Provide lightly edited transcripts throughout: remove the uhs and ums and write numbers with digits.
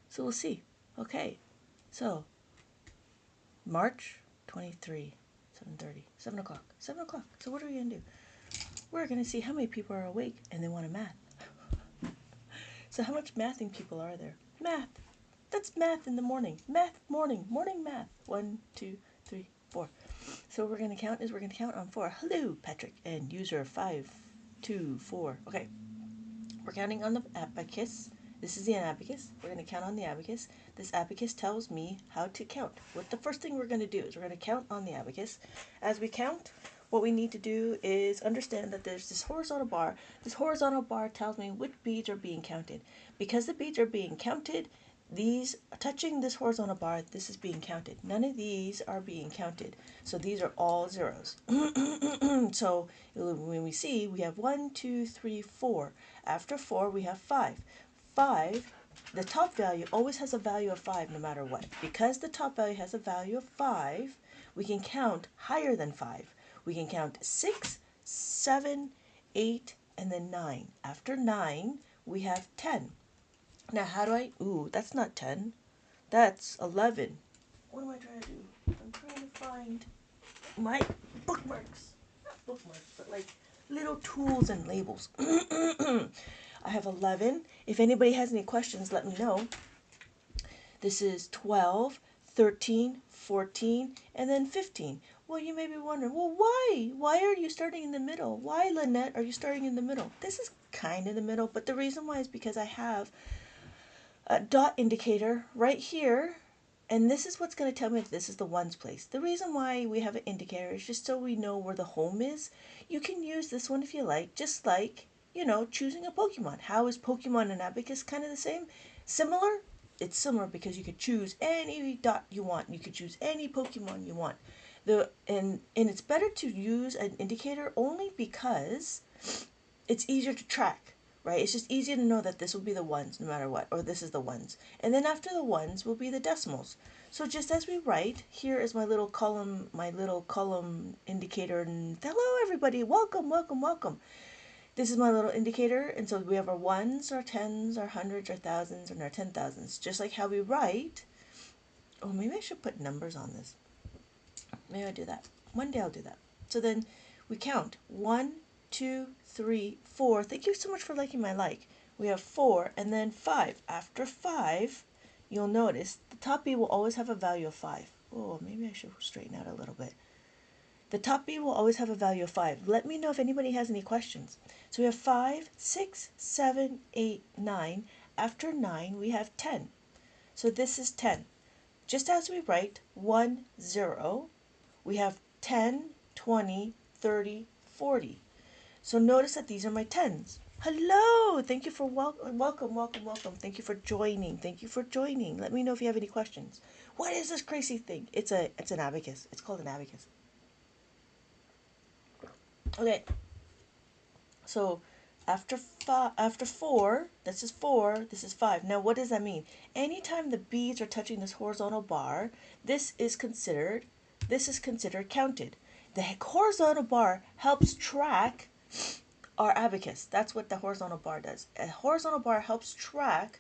So we'll see. Okay, so March 23, 7:30, 7 o'clock, 7 o'clock. So what are we going to do? We're going to see how many people are awake and they want to math. So how much mathing people are there? Math. That's math in the morning. Math morning. Morning math. 1, 2, 3, 4. So what we're going to count is we're going to count on 4. Hello, Patrick, and user 524. Okay. We're counting on the abacus. This is the abacus. We're going to count on the abacus. This abacus tells me how to count. What the first thing we're going to do is we're going to count on the abacus. As we count, what we need to do is understand that there's this horizontal bar. This horizontal bar tells me which beads are being counted. Because the beads are being counted, these touching this horizontal bar, this is being counted. None of these are being counted. So these are all zeros. So when we see, we have 1, 2, 3, 4. After 4, we have 5. 5, the top value always has a value of 5 no matter what. Because the top value has a value of 5, we can count higher than 5. We can count 6, 7, 8, and then 9. After 9, we have 10. Now, how do I... Ooh, that's not 10. That's 11. What am I trying to do? I'm trying to find my bookmarks. Not bookmarks, but like little tools and labels. I have 11. If anybody has any questions, let me know. This is 12, 13, 14, and then 15. Well, you may be wondering, well, why? Why are you starting in the middle? Why, Lynette, are you starting in the middle? This is kind of the middle, but the reason why is because I have a dot indicator right here, and this is what's going to tell me if this is the ones place. The reason why we have an indicator is just so we know where the home is. You can use this one if you like, just like, you know, choosing a Pokemon. How is Pokemon and Abacus kind of the same? Similar? It's similar because you could choose any dot you want. You could choose any Pokemon you want. And it's better to use an indicator only because it's easier to track. Right? It's just easier to know that this will be the ones no matter what, or this is the ones. And then after the ones will be the decimals. So just as we write, here is my little column indicator. And hello everybody, welcome, welcome, welcome. This is my little indicator, and so we have our ones, our tens, our hundreds, our thousands, and our 10,000s. Just like how we write. Oh, maybe I should put numbers on this. Maybe I'll do that. One day I'll do that. So then we count 1, 2, 3, 4. Thank you so much for liking my like. We have 4 and then 5. After 5, you'll notice the top B will always have a value of 5. Oh, maybe I should straighten out a little bit. The top B will always have a value of 5. Let me know if anybody has any questions. So we have 5, 6, 7, 8, 9. After 9, we have 10. So this is 10. Just as we write 1, 0, we have 10, 20, 30, 40. So notice that these are my 10s. Hello! Thank you for welcome. Thank you for joining. Let me know if you have any questions. What is this crazy thing? It's an abacus. It's called an abacus. Okay. So after 4, this is 4, this is 5. Now what does that mean? Anytime the beads are touching this horizontal bar, this is considered counted. The horizontal bar helps track our abacus. That's what the horizontal bar does. A horizontal bar helps track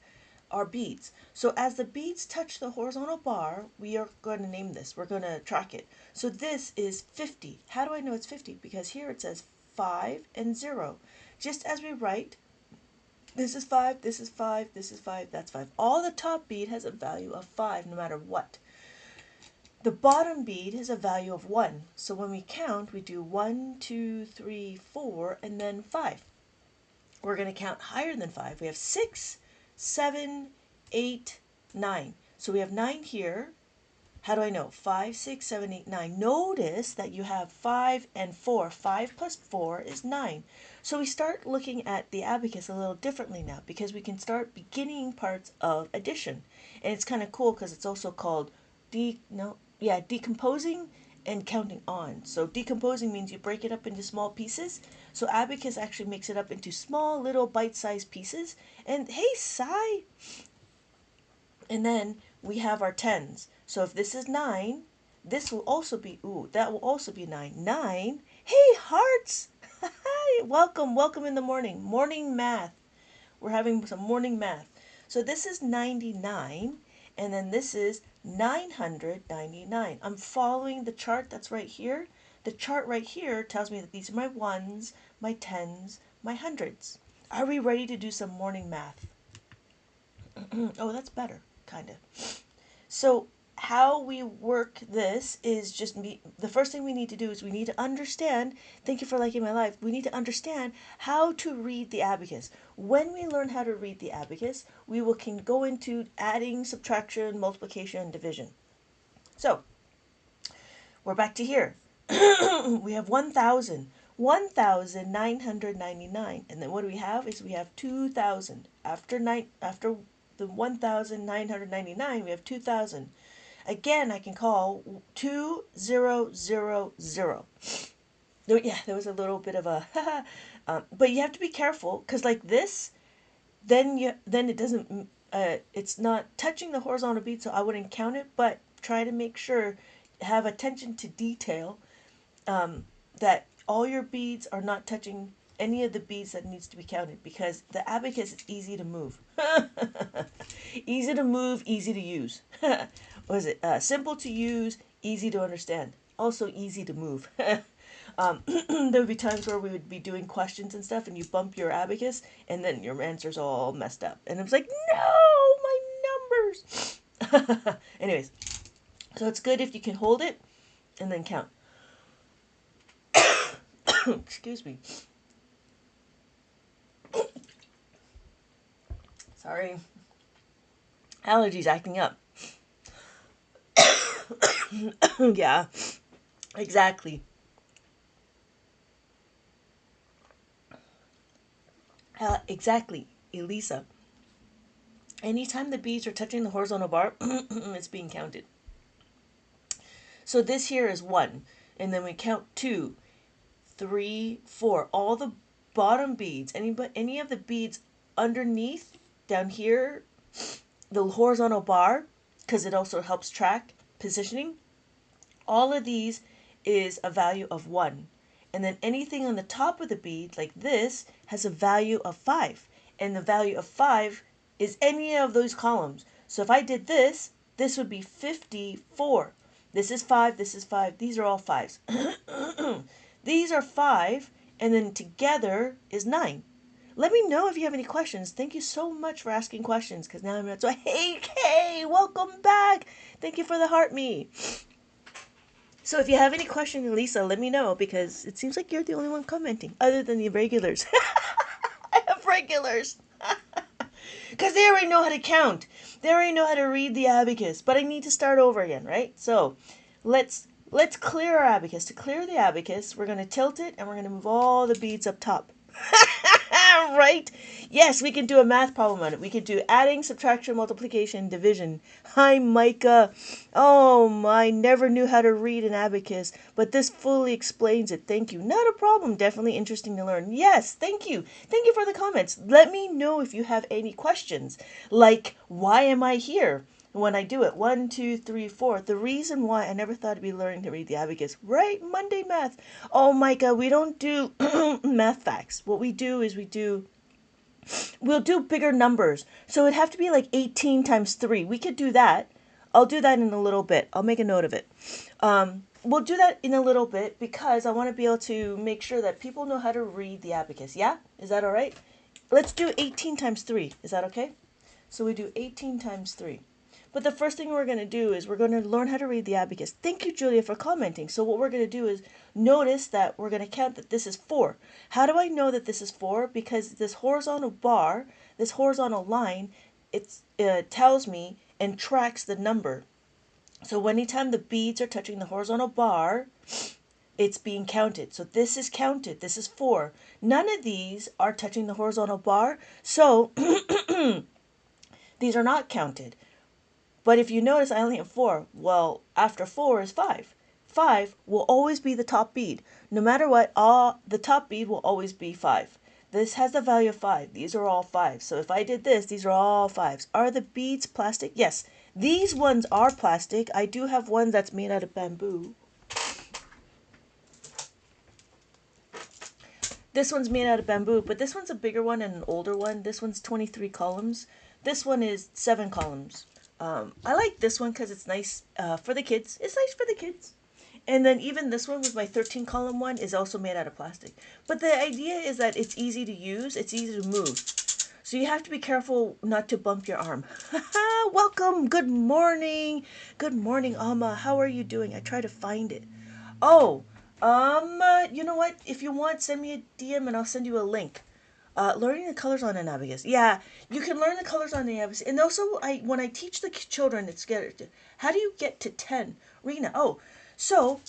our beads. So as the beads touch the horizontal bar, we are going to name this. We're going to track it. So this is 50. How do I know it's 50? Because here it says 5 and 0. Just as we write, this is 5, this is 5, this is 5, that's 5. All the top bead has a value of 5 no matter what. The bottom bead has a value of 1. So when we count, we do 1, 2, 3, 4, and then 5. We're going to count higher than 5. We have 6, 7, 8, 9. So we have 9 here. How do I know? 5, 6, 7, 8, 9. Notice that you have 5 and 4. 5 plus 4 is 9. So we start looking at the abacus a little differently now because we can start beginning parts of addition. And it's kind of cool because it's also called decomposing and counting on. So decomposing means you break it up into small pieces. So abacus actually makes it up into small little bite-sized pieces. And hey, Sai! And then we have our tens. So if this is 9, this will also be, that will also be 9. 9, hey, hearts! Hi, welcome in the morning. Morning math. We're having some morning math. So this is 99, and then this is 999. I'm following the chart that's right here. The chart right here tells me that these are my ones, my tens, my hundreds. Are we ready to do some morning math? Oh, that's better, kind of. So how we work this is just the first thing we need to do is we need to understand, thank you for liking my life, we need to understand how to read the abacus. When we learn how to read the abacus, we can go into adding, subtraction, multiplication, and division. So we're back to here. We have 1,999, and then what do we have is we have 2,000. After the 1,999, we have 2,000. Again, I can call 2000. Yeah, there was a little bit of a but you have to be careful, because like this, then it doesn't it's not touching the horizontal bead, so I wouldn't count it, but try to make sure, have attention to detail, that all your beads are not touching any of the beads that needs to be counted, because the abacus is easy to move. Easy to move, easy to use. Was it simple to use, easy to understand, also easy to move. There would be times where we would be doing questions and stuff, and you bump your abacus, and then your answer's all messed up, and it was like, no, my numbers. Anyways, so it's good if you can hold it and then count. Excuse me. Sorry. Allergies acting up. Yeah, exactly. Exactly, Elisa. Anytime the beads are touching the horizontal bar, it's being counted. So this here is 1, and then we count 2, 3, 4. All the bottom beads, any of the beads underneath, down here, the horizontal bar, because it also helps track positioning, all of these is a value of 1. And then anything on the top of the bead, like this, has a value of 5. And the value of 5 is any of those columns. So if I did this, this would be 54. This is 5, this is 5. These are all 5s. These are 5, and then together is 9. Let me know if you have any questions. Thank you so much for asking questions, because now I'm not so, hey, Kay, welcome back. Thank you for the heart me. So if you have any questions, Lisa, let me know, because it seems like you're the only one commenting, other than the regulars. I have regulars. Because they already know how to count. They already know how to read the abacus. But I need to start over again, right? So let's clear our abacus. To clear the abacus, we're going to tilt it, and we're going to move all the beads up top. Right? Yes, we can do a math problem on it. We could do adding, subtraction, multiplication, division. Hi, Micah. Oh, I never knew how to read an abacus, but this fully explains it. Thank you. Not a problem. Definitely interesting to learn. Yes, thank you. Thank you for the comments. Let me know if you have any questions. Like, why am I here? When I do it, 1, 2, 3, 4. The reason why I never thought I'd be learning to read the abacus, right? Monday math. Oh, Micah, we don't do math facts. What we do is we'll do bigger numbers. So it'd have to be like 18 times 3. We could do that. I'll do that in a little bit. I'll make a note of it. We'll do that in a little bit, because I want to be able to make sure that people know how to read the abacus. Yeah? Is that all right? Let's do 18 times 3. Is that okay? So we do 18 times 3. But the first thing we're going to do is we're going to learn how to read the abacus. Thank you, Julia, for commenting. So what we're going to do is notice that we're going to count that this is 4. How do I know that this is 4? Because this horizontal bar, this horizontal line, it tells me and tracks the number. So anytime the beads are touching the horizontal bar, it's being counted. So this is counted. This is 4. None of these are touching the horizontal bar. So these are not counted. But if you notice, I only have 4. Well, after 4 is 5. 5 will always be the top bead. No matter what, the top bead will always be 5. This has the value of 5. These are all 5s. So if I did this, these are all 5s. Are the beads plastic? Yes. These ones are plastic. I do have one that's made out of bamboo. This one's made out of bamboo, but this one's a bigger one and an older one. This one's 23 columns. This one is 7 columns. I like this one because it's nice for the kids. It's nice for the kids. And then even this one with my 13 column one is also made out of plastic. But the idea is that it's easy to use, it's easy to move. So you have to be careful not to bump your arm. Welcome. Good morning. Good morning, Alma. How are you doing? I try to find it. Oh, you know what? If you want, send me a DM and I'll send you a link. Learning the colors on an abacus. Yeah, you can learn the colors on the abacus. And also, when I teach the children, it's how do you get to 10? Rena, oh, so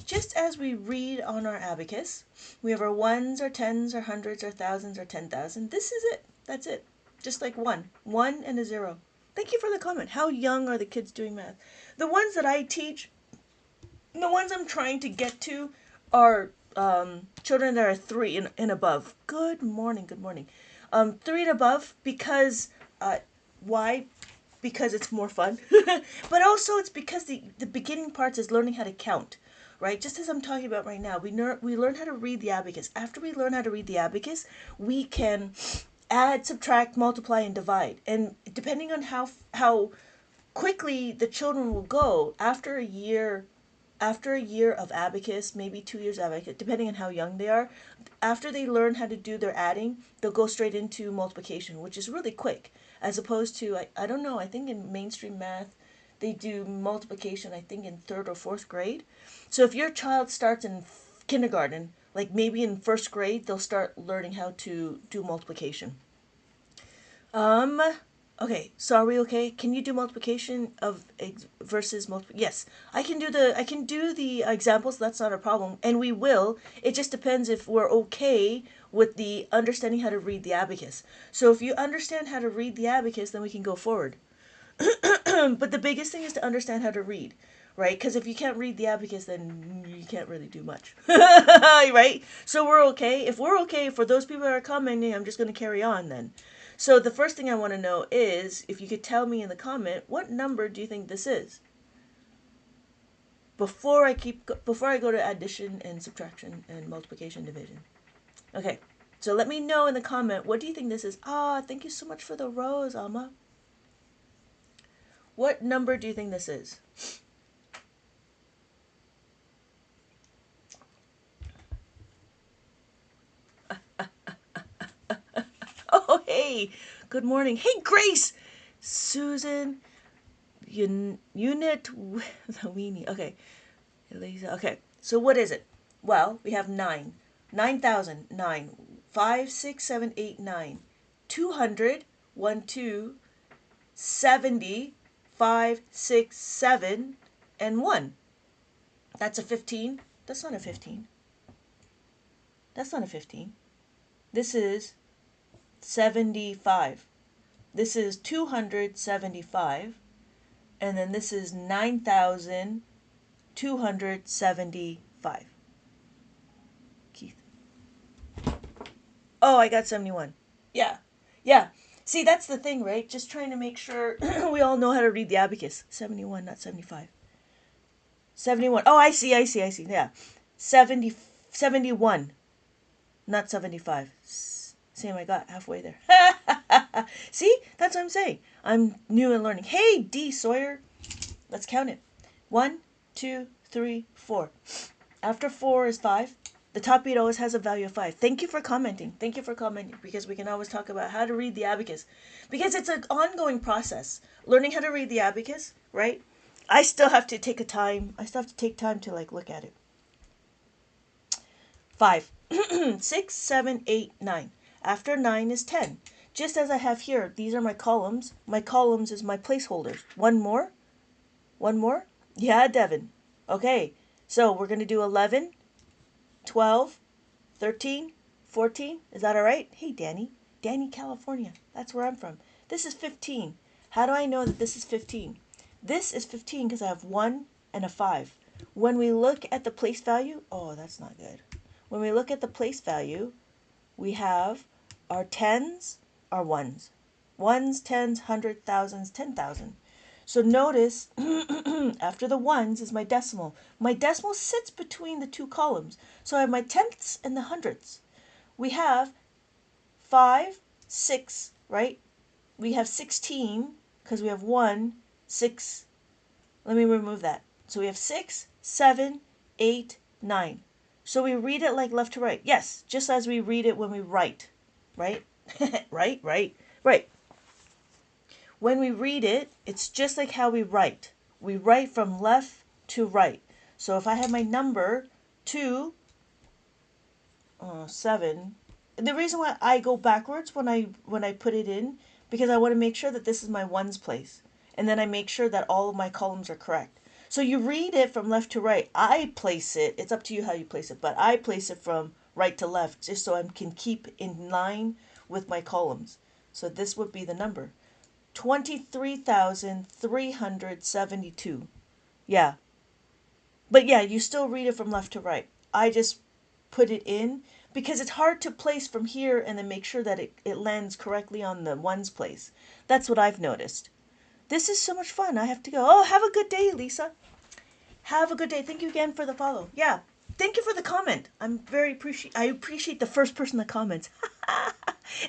just as we read on our abacus, we have our ones, our tens, our hundreds, our thousands, our 10,000. This is it. That's it. Just like one. 1 and a 0. Thank you for the comment. How young are the kids doing math? The ones that I teach, the ones I'm trying to get to are children that are 3 and above. Good morning, good morning. 3 and above because, why? Because it's more fun. But also it's because the beginning parts is learning how to count, right? Just as I'm talking about right now, we learn how to read the abacus. After we learn how to read the abacus, we can add, subtract, multiply, and divide. And depending on how quickly the children will go after a year of abacus, maybe 2 years of abacus, depending on how young they are, after they learn how to do their adding, they'll go straight into multiplication, which is really quick, as opposed to, I don't know, I think in mainstream math, they do multiplication, I think in 3rd or 4th grade. So if your child starts in kindergarten, like maybe in 1st grade, they'll start learning how to do multiplication. Okay, so are we okay? Can you do multiplication of versus multiple? Yes, I can do the examples. That's not a problem, and we will. It just depends if we're okay with the understanding how to read the abacus. So if you understand how to read the abacus, then we can go forward. But the biggest thing is to understand how to read, right? Because if you can't read the abacus, then you can't really do much, right? So we're okay. If we're okay, for those people that are commenting, I'm just going to carry on then. So the first thing I want to know is, if you could tell me in the comment, what number do you think this is? Before I go to addition and subtraction and multiplication, division. Okay, so let me know in the comment, what do you think this is? Thank you so much for the rose, Alma. What number do you think this is? Oh, hey, good morning. Hey, Grace, Susan, Unit, the weenie. Okay, Elisa. Okay, so what is it? Well, we have 9, 9,000, 9, 5, 6, 7, 8, 9, 200, 1, 2, 70, 5, 6, 7, and 1. That's a 15. That's not a 15. That's not a 15. This is 75. This is 275. And then this is 9,275. Keith. Oh, I got 71. Yeah. Yeah. See, that's the thing, right? Just trying to make sure we all know how to read the abacus. 71, not 75. 71. Oh, I see. Yeah. 71, not 75. Same, I got halfway there. See? That's what I'm saying. I'm new and learning. Hey, D. Sawyer. Let's count it. 1, 2, 3, 4. After 4 is 5. The top beat always has a value of 5. Thank you for commenting. Thank you for commenting, because we can always talk about how to read the abacus. Because it's an ongoing process. Learning how to read the abacus, right? I still have to take time to look at it. 5, 6, 7, 8, 9. After 9 is 10. Just as I have here, these are my columns. My columns is my placeholders. One more? Yeah, Devin. Okay, so we're going to do 11, 12, 13, 14. Is that all right? Hey, Danny. Danny, California. That's where I'm from. This is 15. How do I know that this is 15? This is 15 because I have 1 and a 5. When we look at the place value, oh, that's not good. When we look at the place value, we have our tens, our ones. Ones, tens, 100, thousands, 10,000. So notice, after the ones is my decimal. My decimal sits between the two columns. So I have my tenths and the hundredths. we have 5, 6, right? We have 16 because we have 1, 6. Let me remove that. So we have 6, 7, 8, 9. So we read it like left to right. Yes, just as we read it when we write, right? Right. When we read it, it's just like how we write. We write from left to right. So if I have my number 2, 7, the reason why I go backwards when I put it in, because I want to make sure that this is my ones place. And then I make sure that all of my columns are correct. So you read it from left to right. I place it, it's up to you how you place it, but I place it from right to left just so I can keep in line with my columns. So this would be the number. 23,372. Yeah. But yeah, you still read it from left to right. I just put it in because it's hard to place from here and then make sure that it lands correctly on the ones place. That's what I've noticed. This is so much fun. I have to go. Oh, have a good day, Lisa. Have a good day. Thank you again for the follow. Yeah. Thank you for the comment. I appreciate the first person that comments.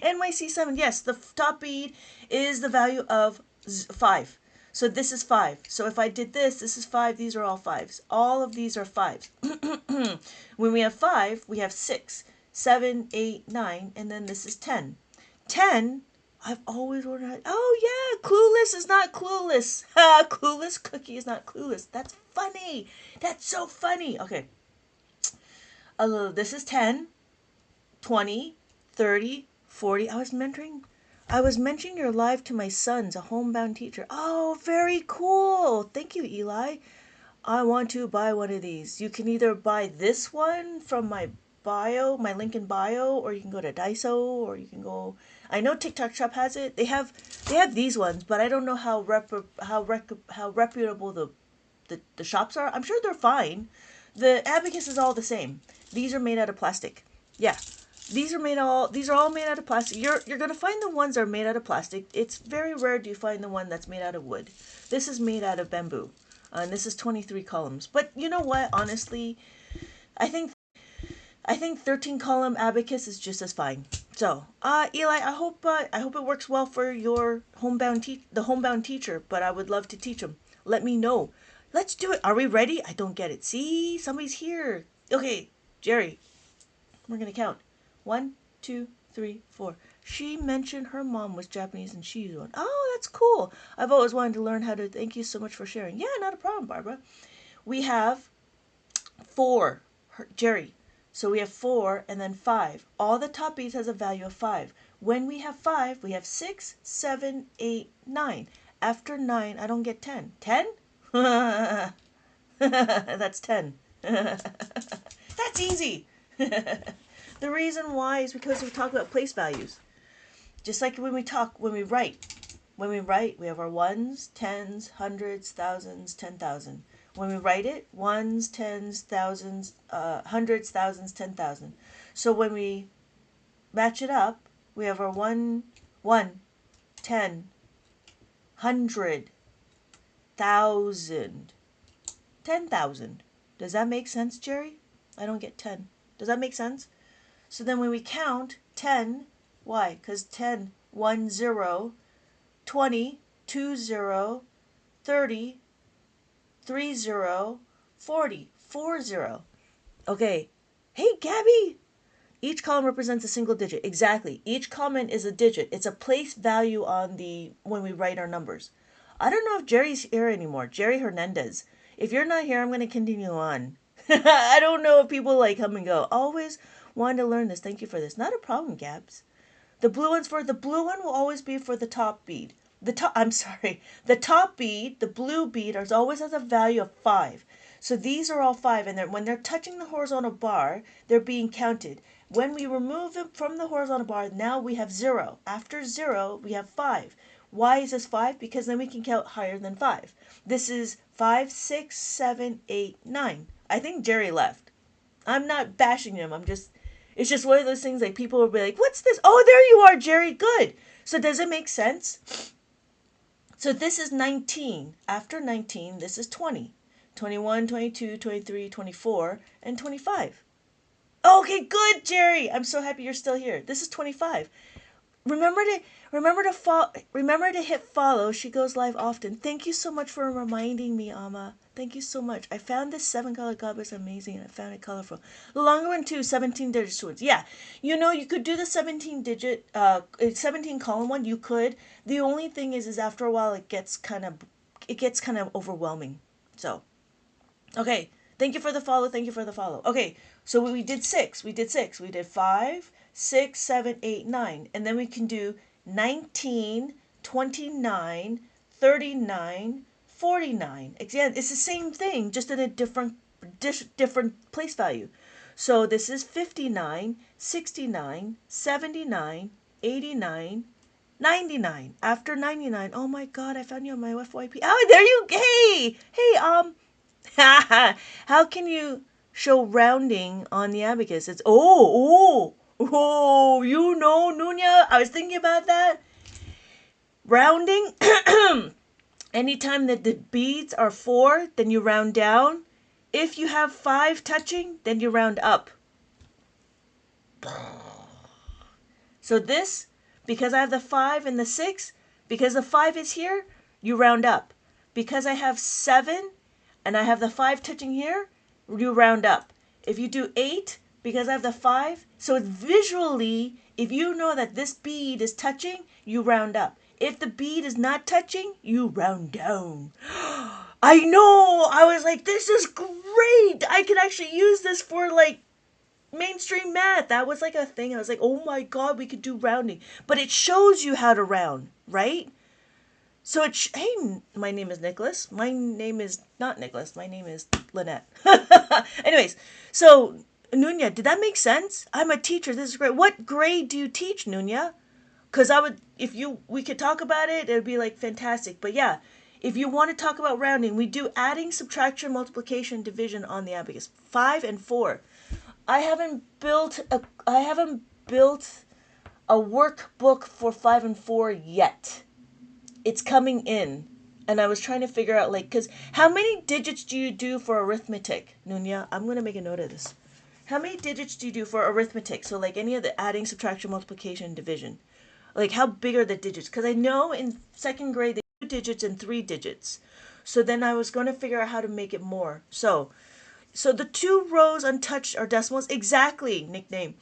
NYC7. Yes, the top bead is the value of 5. So this is 5. So if I did this is 5. These are all 5s. All of these are 5s. When we have 5, we have 6, 7, 8, 9, and then this is 10. 10, I've always wondered, oh yeah, clueless is not clueless. Clueless cookie is not clueless. That's funny. That's so funny. Okay. This is 10, 20, 30, 40. I was mentioning your live to my sons, a homebound teacher. Oh, very cool. Thank you, Eli. I want to buy one of these. You can either buy this one from my bio, my link in bio, or you can go to Daiso, or you can go. I know TikTok Shop has it. They have these ones, but I don't know how reputable the shops are. I'm sure they're fine. The Abacus is all the same. These are made out of plastic. Yeah. These are all made out of plastic. You're gonna find the ones that are made out of plastic. It's very rare do you find the one that's made out of wood. This is made out of bamboo. And this is 23 columns. But you know what? Honestly, I think 13 column abacus is just as fine. So, Eli, I hope it works well for your the homebound teacher. But I would love to teach him. Let me know. Let's do it. Are we ready? I don't get it. See, somebody's here. Okay, Jerry. We're gonna count. 1, 2, 3, 4. She mentioned her mom was Japanese and she's one. Oh, that's cool. I've always wanted to learn how to. Thank you so much for sharing. Yeah, not a problem, Barbara. We have 4, Jerry. So we have 4 and then 5. All the top beads has a value of 5. When we have 5, we have 6, 7, 8, 9. After 9, I don't get 10. 10? That's 10. That's easy. The reason why is because we talk about place values. Just like when we write. When we write, we have our ones, tens, hundreds, thousands, 10,000. When we write it, ones, tens, thousands, hundreds, thousands, 10,000. So when we match it up, we have our 1, 10, 100, 1,000, 10,000. Does that make sense, Jerry? I don't get 10. Does that make sense? So then when we count 10, why? Because 10, 1, 0, 20, 2, 0, 30, 3, 0, 40, 4, 0. Okay. Hey, Gabby! Each column represents a single digit. Exactly. Each comment is a digit. It's a place value on when we write our numbers. I don't know if Jerry's here anymore. Jerry Hernandez. If you're not here, I'm going to continue on. I don't know if people come and go. Always wanted to learn this. Thank you for this. Not a problem, Gabs. The blue one will always be for the top bead. The top bead, the blue bead, always has a value of 5. So these are all 5, and when they're touching the horizontal bar, they're being counted. When we remove them from the horizontal bar, now we have 0. After 0, we have 5. Why is this 5? Because then we can count higher than 5. This is 5, 6, 7, 8, 9. I think Jerry left. I'm not bashing him. It's just one of those things people will be like, what's this? Oh, there you are, Jerry. Good. So does it make sense? So this is 19. After 19, this is 20. 21, 22, 23, 24, and 25. Okay, good, Jerry. I'm so happy you're still here. This is 25. Remember to remember to hit follow. She goes live often. Thank you so much for reminding me, Amma. Thank you so much. I found this 7-color goblet amazing and I found it colorful. The longer one too, 17 digits ones. Yeah. You could do the 17 column one. You could. The only thing is after a while it gets kind of overwhelming. So, okay. Thank you for the follow. Thank you for the follow. Okay. So we did six. We did six. We did 5, 6, 7, 8, 9. And then we can do 19, 29, 39, 49. Again, it's the same thing, just in a different place value. So this is 59, 69, 79, 89, 99. After 99, oh my god, I found you on my FYP. Oh, there you, how can you show rounding on the abacus? It's, Nunya, I was thinking about that. Rounding, anytime that the beads are 4, then you round down. If you have 5 touching, then you round up. So this, because I have the 5 and the 6, because the 5 is here, you round up. Because I have 7 and I have the 5 touching here, you round up. If you do 8, because I have the 5, so visually, if you know that this bead is touching, you round up. If the bead is not touching, you round down. I know! I was like, this is great! I could actually use this for mainstream math. That was like a thing. I was like, oh my god, we could do rounding. But it shows you how to round, right? So hey, my name is Nicholas. My name is not Nicholas. My name is Lynette. Anyways, so Nunya, did that make sense? I'm a teacher. This is great. What grade do you teach, Nunya? Because we could talk about it, it would be like fantastic. But yeah, if you want to talk about rounding, we do adding, subtraction, multiplication, division on the abacus. 5 and 4. I haven't built a workbook for 5 and 4 yet. It's coming in. And I was trying to figure out, because how many digits do you do for arithmetic, Nunya? I'm going to make a note of this. How many digits do you do for arithmetic? So, any of the adding, subtraction, multiplication, division. How big are the digits? Because I know in 2nd grade they do 2 digits and 3 digits. So then I was going to figure out how to make it more. So the 2 rows untouched are decimals. Exactly, nickname.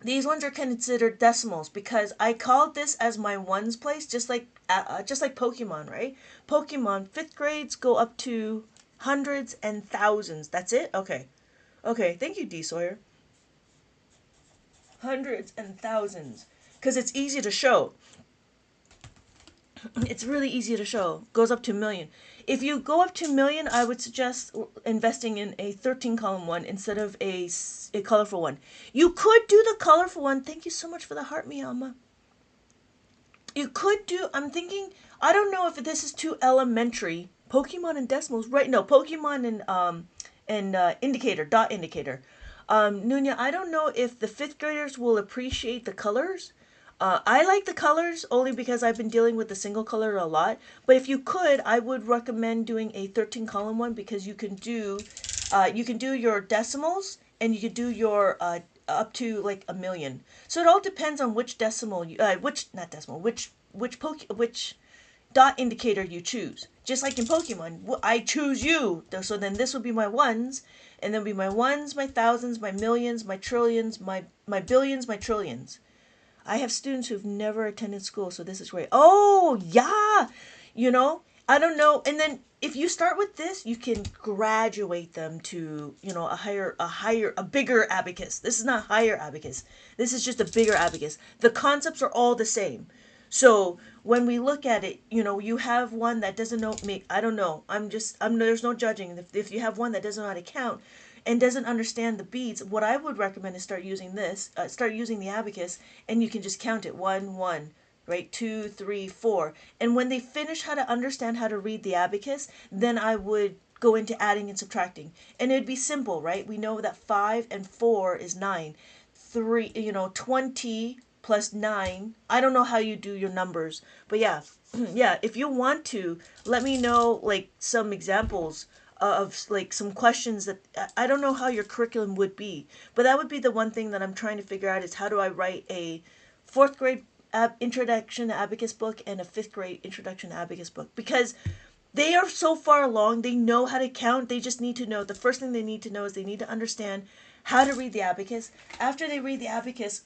These ones are considered decimals because I called this as my ones place, just like Pokemon, right? Pokemon 5th grades go up to hundreds and thousands. That's it. Okay. Thank you, D Sawyer. Hundreds and thousands, because it's easy to show. It's really easy to show. Goes up to million. If you go up to million, I would suggest investing in a 13 column one instead of a colorful one. You could do the colorful one. Thank you so much for the heart, Miyama. You could do, I'm thinking, I don't know if this is too elementary. Pokemon and decimals, right? No, Pokemon and indicator, dot indicator. Nunya, I don't know if the 5th graders will appreciate the colors. I like the colors only because I've been dealing with the single color a lot. But if you could, I would recommend doing a 13 column one because you can do your decimals and you can do your up to like a million. So it all depends on which decimal which dot indicator you choose. Just like in Pokemon, I choose you. So then this will be my ones, and then be my ones, my thousands, my millions, my trillions, my billions, my trillions. I have students who've never attended school, so this is great. Oh, yeah. I don't know. And then if you start with this, you can graduate them to, a bigger abacus. This is not higher abacus. This is just a bigger abacus. The concepts are all the same. So when we look at it, you have one that doesn't know me. I don't know. There's no judging. If you have one that doesn't know how to count and doesn't understand the beads, what I would recommend is start using the abacus, and you can just count it 1, 1, right? 2, 3, 4. And when they finish how to understand how to read the abacus, then I would go into adding and subtracting. And it'd be simple, right? We know that 5 and 4 is 9. 20 plus 9. I don't know how you do your numbers, but yeah. Yeah, if you want to, let me know some examples of like some questions that I don't know how your curriculum would be, but that would be the one thing that I'm trying to figure out is how do I write a fourth grade introduction to abacus book and a fifth grade introduction to abacus book, because they are so far along, they know how to count. They just need to know, the first thing they need to know is they need to understand how to read the abacus. After they read the abacus,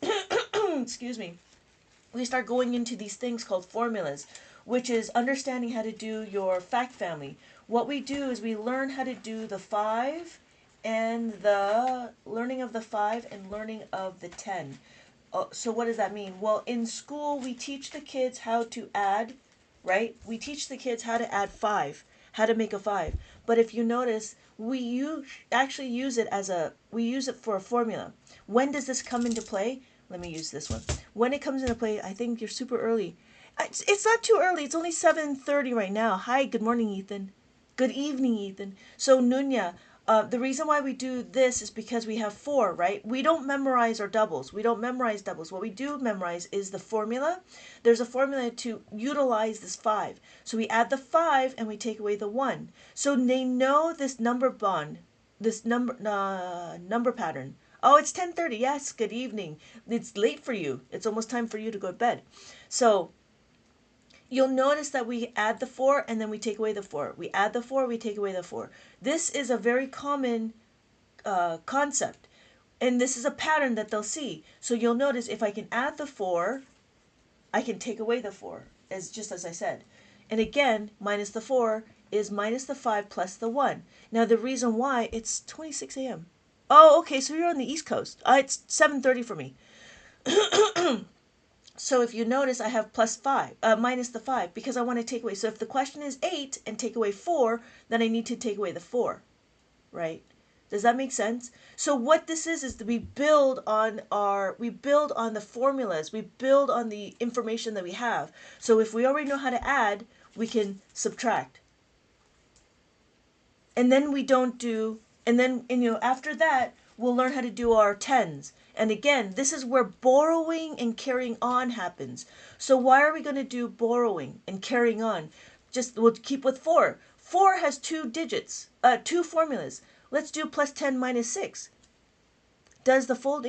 excuse me, we start going into these things called formulas, which is understanding how to do your fact family. What we do is we learn how to do the 5 and the learning of the 5 and learning of the 10. So what does that mean? Well, in school we teach the kids how to add, right? We teach the kids how to add 5, how to make a 5. But if you notice, actually use it we use it for a formula. When does this come into play? Let me use this one. When it comes into play, I think you're super early. It's not too early. It's only 7:30 right now. Hi, good morning, Ethan. Good evening, Ethan. So, Nunya, the reason why we do this is because we have 4, right? We don't memorize our doubles. We don't memorize doubles. What we do memorize is the formula. There's a formula to utilize this 5. So we add the 5 and we take away the 1. So they know this number bond, this number pattern. Oh, it's 10:30. Yes, good evening. It's late for you. It's almost time for you to go to bed. So you'll notice that we add the 4 and then we take away the 4. We add the 4, we take away the 4. This is a very common concept. And this is a pattern that they'll see. So you'll notice if I can add the 4, I can take away the 4, just as I said. And again, minus the 4 is minus the 5 plus the 1. Now the reason why, it's 26 a.m. Oh, okay, so you're on the East Coast. It's 7:30 for me. So if you notice, I have minus the 5, because I want to take away. So if the question is 8 and take away 4, then I need to take away the 4, right? Does that make sense? So what this is that we build on the formulas, we build on the information that we have. So if we already know how to add, we can subtract. And then after that, we'll learn how to do our tens. And again, this is where borrowing and carrying on happens. So why are we going to do borrowing and carrying on? We'll keep with 4. 4 has 2 digits, 2 formulas. Let's do plus 10 minus 6. Does the fold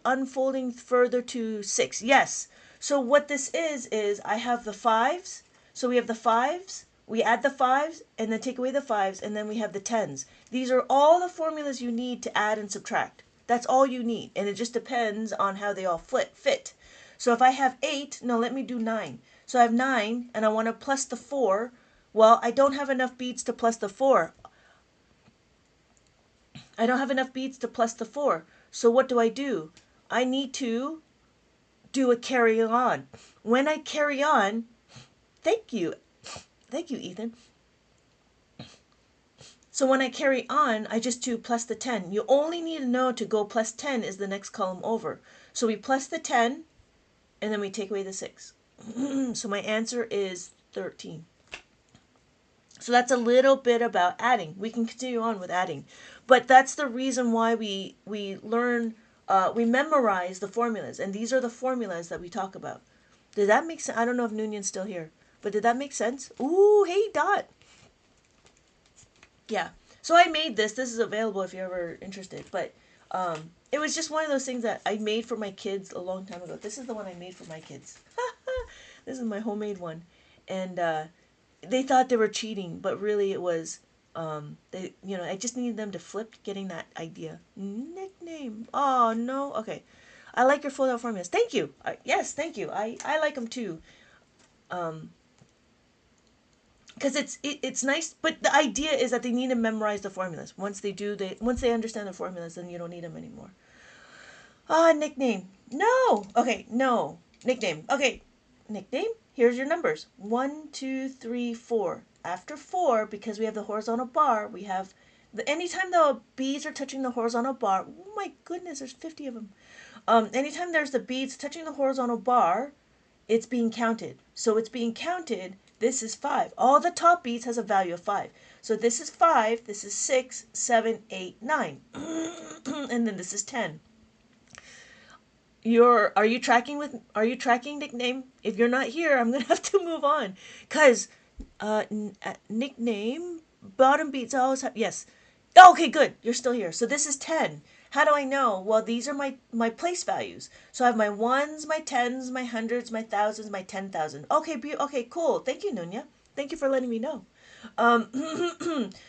unfolding further to 6? Yes. So what this is I have the 5s. So we have the 5s. We add the 5s and then take away the 5s, and then we have the 10s. These are all the formulas you need to add and subtract. That's all you need, and it just depends on how they all fit. So if I have 8, no, let me do 9. So I have 9, and I want to plus the 4. Well, I don't have enough beads to plus the 4. So what do? I need to do a carry on. When I carry on, thank you, Ethan. So when I carry on, I just do plus the 10. You only need to know to go plus 10 is the next column over. So we plus the 10, and then we take away the 6. So my answer is 13. So that's a little bit about adding. We can continue on with adding. But that's the reason why we learn, we memorize the formulas. And these are the formulas that we talk about. Did that make sense? I don't know if Noonan's still here. But did that make sense? Ooh, hey, Dot. Yeah. So I made this. This is available if you're ever interested. But it was just one of those things that I made for my kids a long time ago. This is the one I made for my kids. This is my homemade one. And they thought they were cheating, but really it was, I just needed them to flip getting that idea. Nickname. Oh, no. Okay. I like your fold out formulas. Thank you. Yes, thank you. I like them too. Because it's nice, but the idea is that they need to memorize the formulas. Once they understand the formulas, then you don't need them anymore. Nickname. No. Okay, no. Nickname. Okay. Nickname. Here's your numbers. 1, 2, 3, 4. After 4, because we have the horizontal bar, we have anytime the beads are touching the horizontal bar. Oh my goodness, there's 50 of them. Anytime there's the beads touching the horizontal bar, it's being counted. So it's being counted. This is 5. All the top beads has a value of 5. So this is 5, this is 6, 7, 8, 9. And then this is 10. Are you tracking nickname? If you're not here, I'm going to have to move on. Because Nickname, bottom beats always have, yes. Okay, good. You're still here. So this is 10. How do I know? Well, these are my place values. So I have my ones, my tens, my hundreds, my thousands, my 10,000. Okay, okay, cool. Thank you, Nunya. Thank you for letting me know.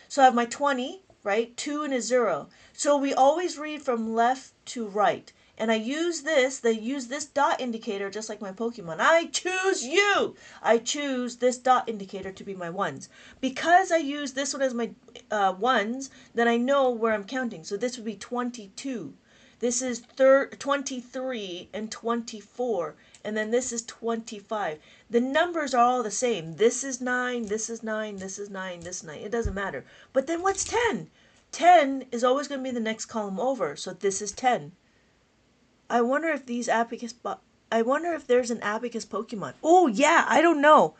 So I have my 20, right? 2 and a 0. So we always read from left to right. And I use this dot indicator just like my Pokemon. I choose you! I choose this dot indicator to be my ones. Because I use this one as my ones, then I know where I'm counting. So this would be 22. This is 23 and 24. And then this is 25. The numbers are all the same. This is 9, this is 9, this is 9, this is 9. It doesn't matter. But then what's 10? 10 is always going to be the next column over. So this is 10. I wonder if I wonder if there's an Abacus Pokemon. Oh, yeah, I don't know.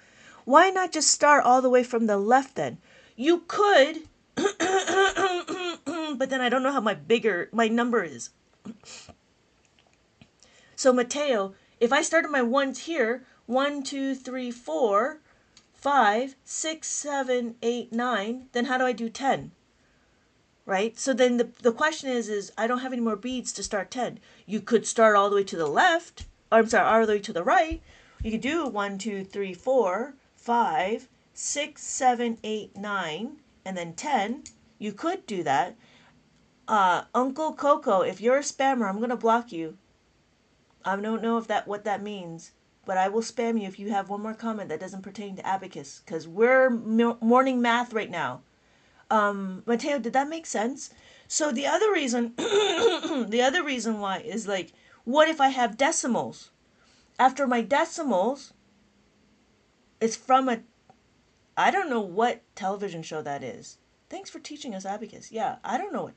Why not just start all the way from the left then? You could, but then I don't know how my number is. So, Mateo, if I started my ones here, 1, 2, 3, 4, 5, 6, 7, 8, 9, then how do I do 10? Right? So then the question is I don't have any more beads to start 10. You could start all the way to the left, or I'm sorry, all the way to the right. You could do 1, 2, 3, 4, 5, 6, 7, 8, 9, and then 10. You could do that. Uncle Coco, if you're a spammer, I'm going to block you. I don't know what that means, but I will spam you if you have one more comment that doesn't pertain to Abacus, because we're morning math right now. Mateo, did that make sense? So the other reason, the other reason why is like, what if I have decimals? After my decimals, it's from I don't know what television show that is. Thanks for teaching us Abacus. Yeah, I don't know it.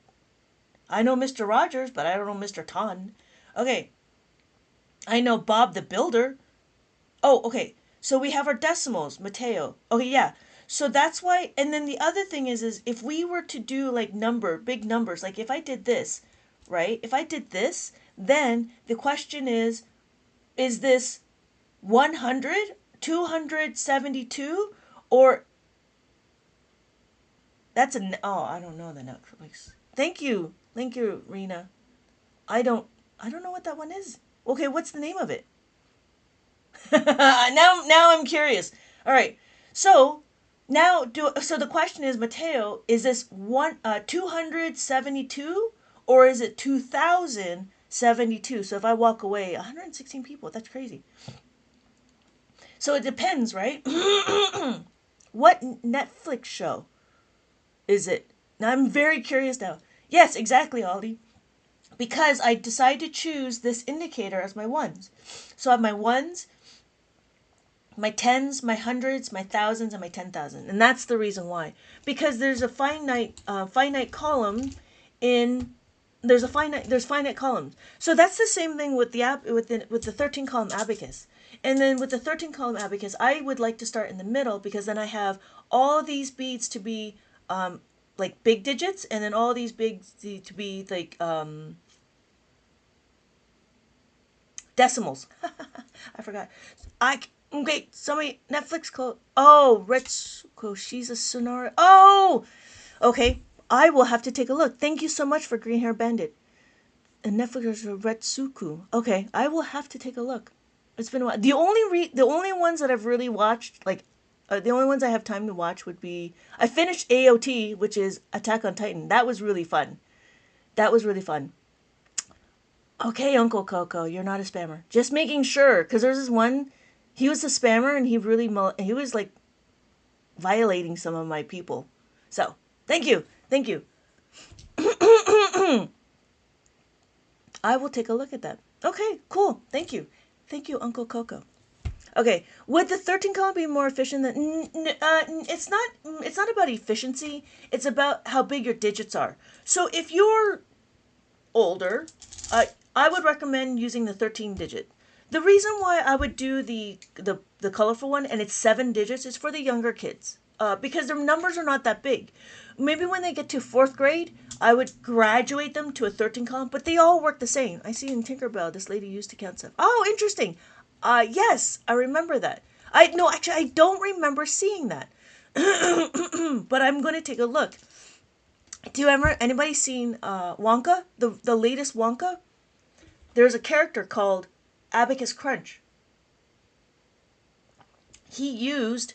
I know Mr. Rogers, but I don't know Mr. Ton. Okay, I know Bob the Builder. Oh, okay. So we have our decimals, Mateo. Okay, yeah. So that's why, and then the other thing is if we were to do like big numbers, like if I did this, right? If I did this, then the question is this 100, 272, or I don't know the Netflix. Thank you, Rena. I don't know what that one is. Okay, what's the name of it? now I'm curious. All right, so so the question is, Mateo, is this 272 or is it 2072? So if I walk away, 116 people, that's crazy. So it depends, right? What Netflix show is it? Now I'm very curious now. Yes, exactly, Aldi. Because I decided to choose this indicator as my ones. So I have my ones, my tens, my hundreds, my thousands, and my 10,000, and that's the reason why. Because there's a finite column in there's finite columns. So that's the same thing with the 13 column abacus. And then with the 13 column abacus, I would like to start in the middle because then I have all these beads to be like big digits, and then all these bigs to be like decimals. I forgot. Okay, somebody Netflix called. Oh, Retsuko, she's a Sonora. Oh, okay. I will have to take a look. Thank you so much for Green Hair Bandit. And Netflix is Retsuku. Okay, I will have to take a look. It's been a while. The only ones that I've really watched, like, the only ones I have time to watch would be I finished AOT, which is Attack on Titan. That was really fun. Okay, Uncle Coco, you're not a spammer. Just making sure, because there's this one, he was a spammer and he was like violating some of my people. So, thank you. I will take a look at that. Okay, cool. Thank you, Uncle Coco. Okay, would the 13 column be more efficient than? It's not about efficiency. It's about how big your digits are. So if you're older, I would recommend using the 13 digit. The reason why I would do the colorful one and it's 7 digits is for the younger kids. Because their numbers are not that big. Maybe when they get to 4th grade, I would graduate them to a 13 column, but they all work the same. I see in Tinkerbell, this lady used to count stuff. Oh, interesting. Yes, I remember that. I don't remember seeing that. But I'm going to take a look. Do you ever, anybody seen Wonka? The latest Wonka? There's a character called Abacus Crunch. He used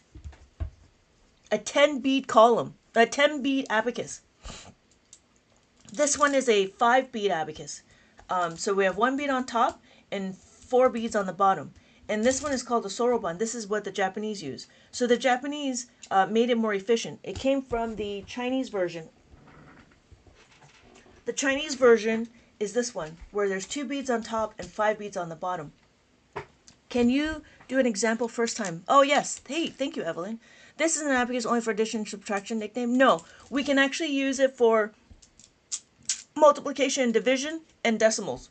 a 10 bead column, a 10 bead abacus. This one is a 5 bead abacus. So we have 1 bead on top and 4 beads on the bottom. And this one is called a soroban. This is what the Japanese use. So the Japanese made it more efficient. It came from the Chinese version. The Chinese version is this one, where there's 2 beads on top and 5 beads on the bottom. Can you do an example first time? Oh, yes. Hey, thank you, Evelyn. This is an abacus only for addition and subtraction nickname? No, we can actually use it for multiplication and division and decimals.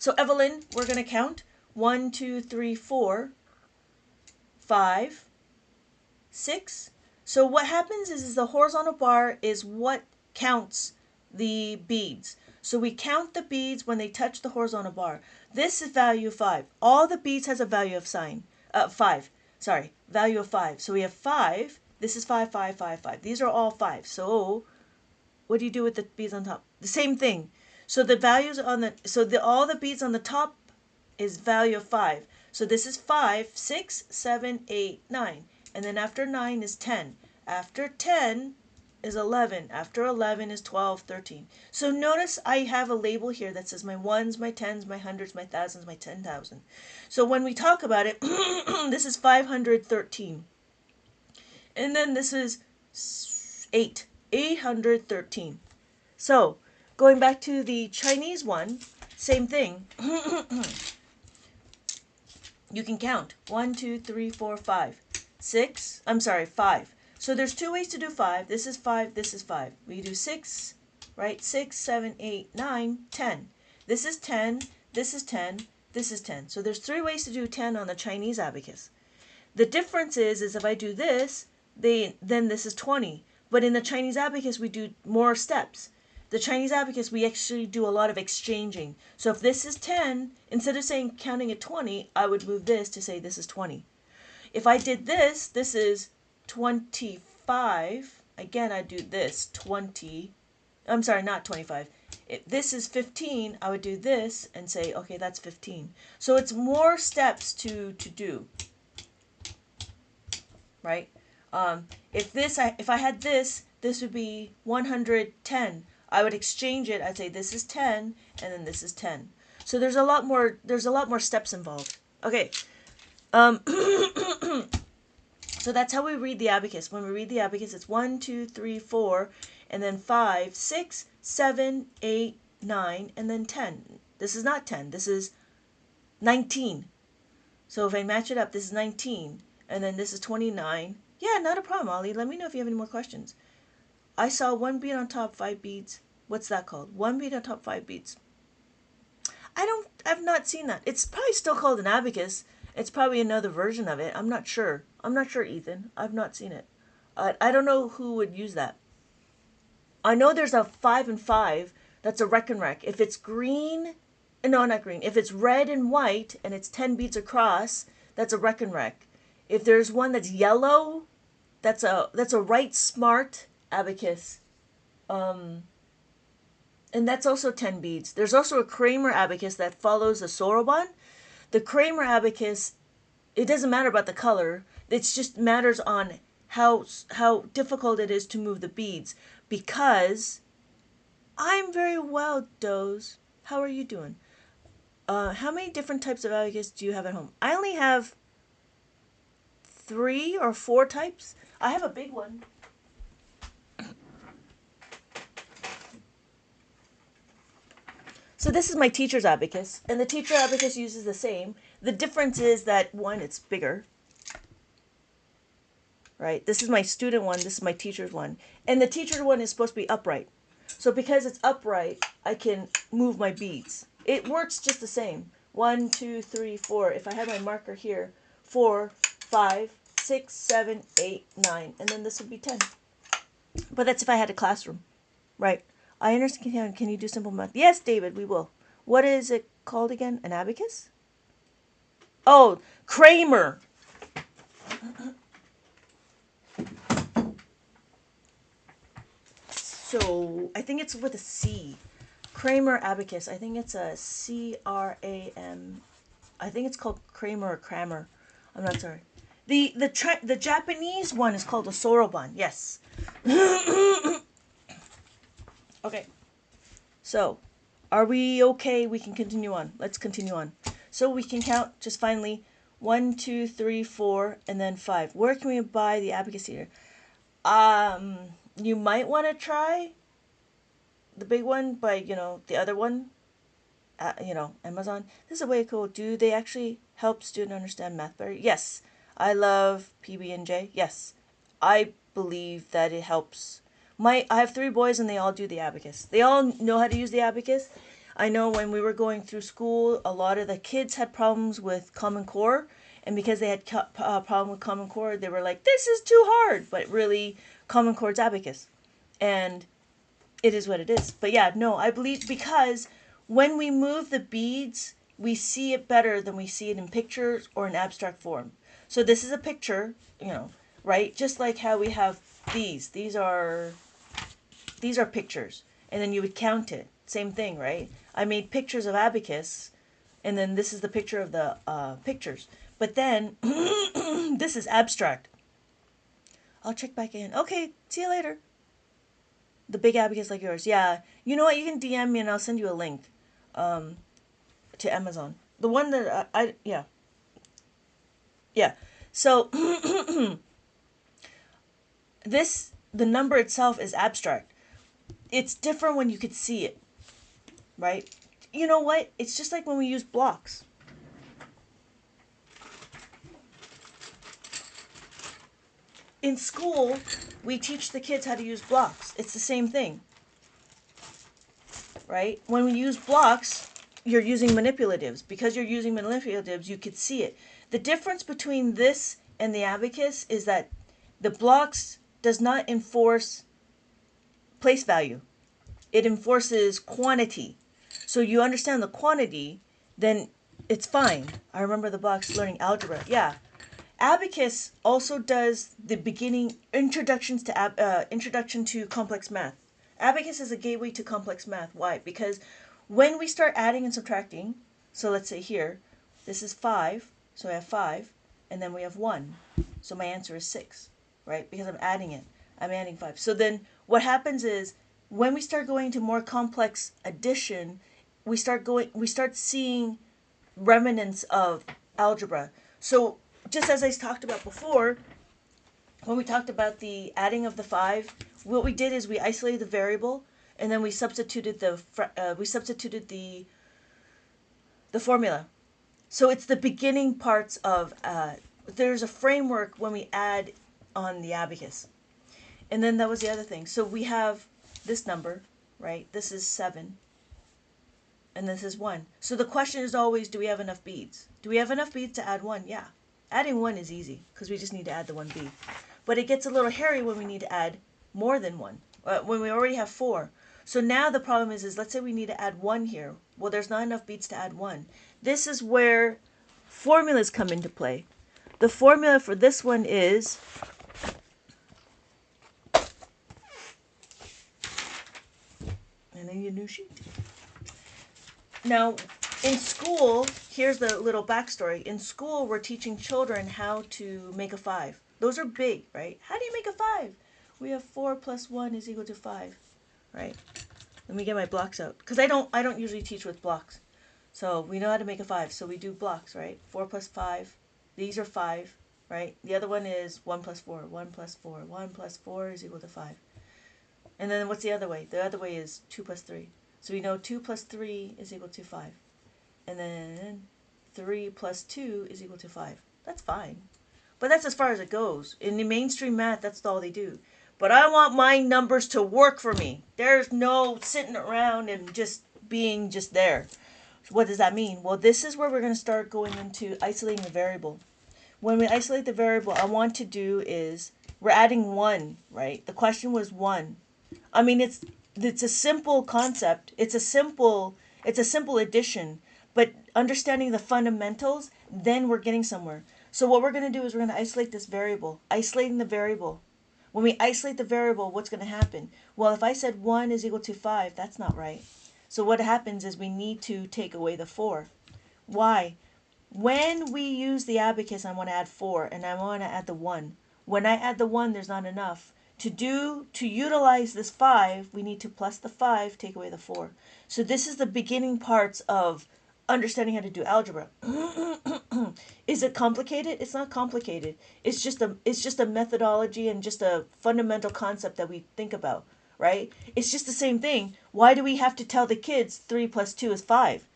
So, Evelyn, we're going to count 1, 2, 3, 4, 5, 6. So what happens is the horizontal bar is what counts the beads. So we count the beads when they touch the horizontal bar. This is value 5. All the beads has a value of 5. Sorry, value of 5. So we have 5. This is 5, 5, 5, 5. These are all 5. So what do you do with the beads on top? The same thing. So the values on all the beads on the top is value of 5. So this is 5, 6, 7, 8, 9. And then after 9 is 10. After 10 is 11. After 11 is 12, 13. So notice I have a label here that says my ones, my tens, my hundreds, my thousands, my 10,000. So when we talk about it, this is 513. And then this is 813. So going back to the Chinese one, same thing. You can count 1, 2, 3, 4, 5, 6. I'm sorry, 5. So there's 2 ways to do 5. This is 5, this is 5. We do 6, right? 6, 7, 8, 9, 10. This is 10, this is 10, this is 10. So there's 3 ways to do 10 on the Chinese abacus. The difference is if I do this, then this is 20. But in the Chinese abacus, we do more steps. The Chinese abacus, we actually do a lot of exchanging. So if this is 10, instead of saying counting at 20, I would move this to say this is 20. If I did this, this is 25. Again, I do this, 20. I'm sorry, not 25. If this is 15, I would do this and say, okay, that's 15. So it's more steps to do, right? If I had this, this would be 110. I would exchange it. I'd say this is 10, and then this is 10. So there's a lot more steps involved. Okay. So that's how we read the abacus. When we read the abacus, it's 1, 2, 3, 4, and then 5, 6, 7, 8, 9, and then 10. This is not 10. This is 19. So if I match it up, this is 19, and then this is 29. Yeah, not a problem, Ollie. Let me know if you have any more questions. I saw 1 bead on top, 5 beads. What's that called? 1 bead on top, 5 beads. I've not seen that. It's probably still called an abacus. It's probably another version of it. I'm not sure. I'm not sure, Ethan. I've not seen it. I don't know who would use that. I know there's a 5 and 5. That's a reckon rec. If it's green, no, not green. If it's red and white and it's 10 beads across, that's a reckon rec. If there's one that's yellow, that's a right smart abacus. And that's also 10 beads. There's also a Kramer abacus that follows a soroban. The Kramer abacus, it doesn't matter about the color. It just matters on how difficult it is to move the beads. Because I'm very well, Doze. How are you doing? How many different types of abacus do you have at home? I only have 3 or 4 types. I have a big one. So this is my teacher's abacus, and the teacher abacus uses the same. The difference is that one, it's bigger, right? This is my student one, this is my teacher's one. And the teacher's one is supposed to be upright. So because it's upright, I can move my beads. It works just the same. 1, 2, 3, 4. If I had my marker here, 4, 5, 6, 7, 8, 9. And then this would be 10. But that's if I had a classroom, right? I understand. Can you do simple math? Yes, David, we will. What is it called again? An abacus? Oh, Kramer. So I think it's with a C. Kramer Abacus. I think it's a CRAM. I think it's called Kramer or Kramer. I'm not sorry. The Japanese one is called a Soroban. Yes. Okay. So, are we okay? We can continue on. Let's continue on. So we can count just finally 1, 2, 3, 4, and then 5. Where can we buy the abacus here? You might want to try the big one by, the other one, Amazon. This is a way cool. Do they actually help students understand math better? Yes. I love PB&J. Yes. I believe that it helps. I have 3 boys and they all do the abacus. They all know how to use the abacus. I know when we were going through school, a lot of the kids had problems with Common Core, and because they had problem with Common Core, they were like, "This is too hard." But really, Common Core's abacus, and it is what it is. But yeah, no, I believe because when we move the beads, we see it better than we see it in pictures or in abstract form. So this is a picture, right? Just like how we have these. These are pictures, and then you would count it. Same thing, right? I made pictures of abacus, and then this is the picture of the pictures. But then this is abstract. I'll check back in. Okay, see you later. The big abacus like yours. Yeah. You know what? You can DM me and I'll send you a link to Amazon. The one that yeah. Yeah. So the number itself is abstract. It's different when you could see it, right? You know what? It's just like when we use blocks. In school, we teach the kids how to use blocks. It's the same thing, right? When we use blocks, you're using manipulatives. Because you're using manipulatives, you could see it. The difference between this and the abacus is that the blocks does not enforce place value. It enforces quantity. So you understand the quantity, then it's fine. I remember the blocks learning algebra. Yeah. Abacus also does the beginning introduction to complex math. Abacus is a gateway to complex math. Why? Because when we start adding and subtracting, so let's say here, this is 5, so I have 5, and then we have 1. So my answer is 6, right? Because I'm adding it. I'm adding 5. So then what happens is when we start going to more complex addition, we start seeing remnants of algebra. So just as I talked about before, when we talked about the adding of the 5, what we did is we isolated the variable, and then we substituted the formula. So it's the beginning parts of there's a framework when we add on the abacus, and then that was the other thing. So we have this number, right? This is 7, and this is 1. So the question is always, do we have enough beads? Do we have enough beads to add 1? Yeah. Adding 1 is easy because we just need to add the 1 bead. But it gets a little hairy when we need to add more than 1, when we already have 4. So now the problem is let's say we need to add 1 here. Well, there's not enough beads to add 1. This is where formulas come into play. The formula for this one is and then your new sheet. Now, in school, here's the little backstory. In school, we're teaching children how to make a 5. Those are big, right? How do you make a 5? We have 4 plus 1 is equal to 5, right? Let me get my blocks out. Because I don't usually teach with blocks. So we know how to make a 5. So we do blocks, right? 4 plus 5. These are 5, right? The other one is 1 plus 4. 1 plus 4. 1 plus 4 is equal to 5. And then what's the other way? The other way is 2 plus 3. So we know 2 plus 3 is equal to 5. And then 3 plus 2 is equal to 5. That's fine. But that's as far as it goes. In the mainstream math, that's all they do. But I want my numbers to work for me. There's no sitting around and just being just there. So what does that mean? Well, this is where we're going to start going into isolating the variable. When we isolate the variable, I want to do is we're adding 1, right? The question was 1. I mean, it's a simple concept. It's a simple addition, but understanding the fundamentals, then we're getting somewhere. So what we're going to do is we're going to isolate this variable. Isolating the variable. When we isolate the variable, what's going to happen? Well, if I said 1 is equal to 5, that's not right. So what happens is we need to take away the 4. Why? When we use the abacus, I want to add 4, and I want to add the 1. When I add the 1, there's not enough. To utilize this 5, we need to plus the 5, take away the 4. So this is the beginning parts of understanding how to do algebra. Is it complicated? It's not complicated. It's just a methodology and just a fundamental concept that we think about, right? It's just the same thing. Why do we have to tell the kids 3 plus 2 is 5?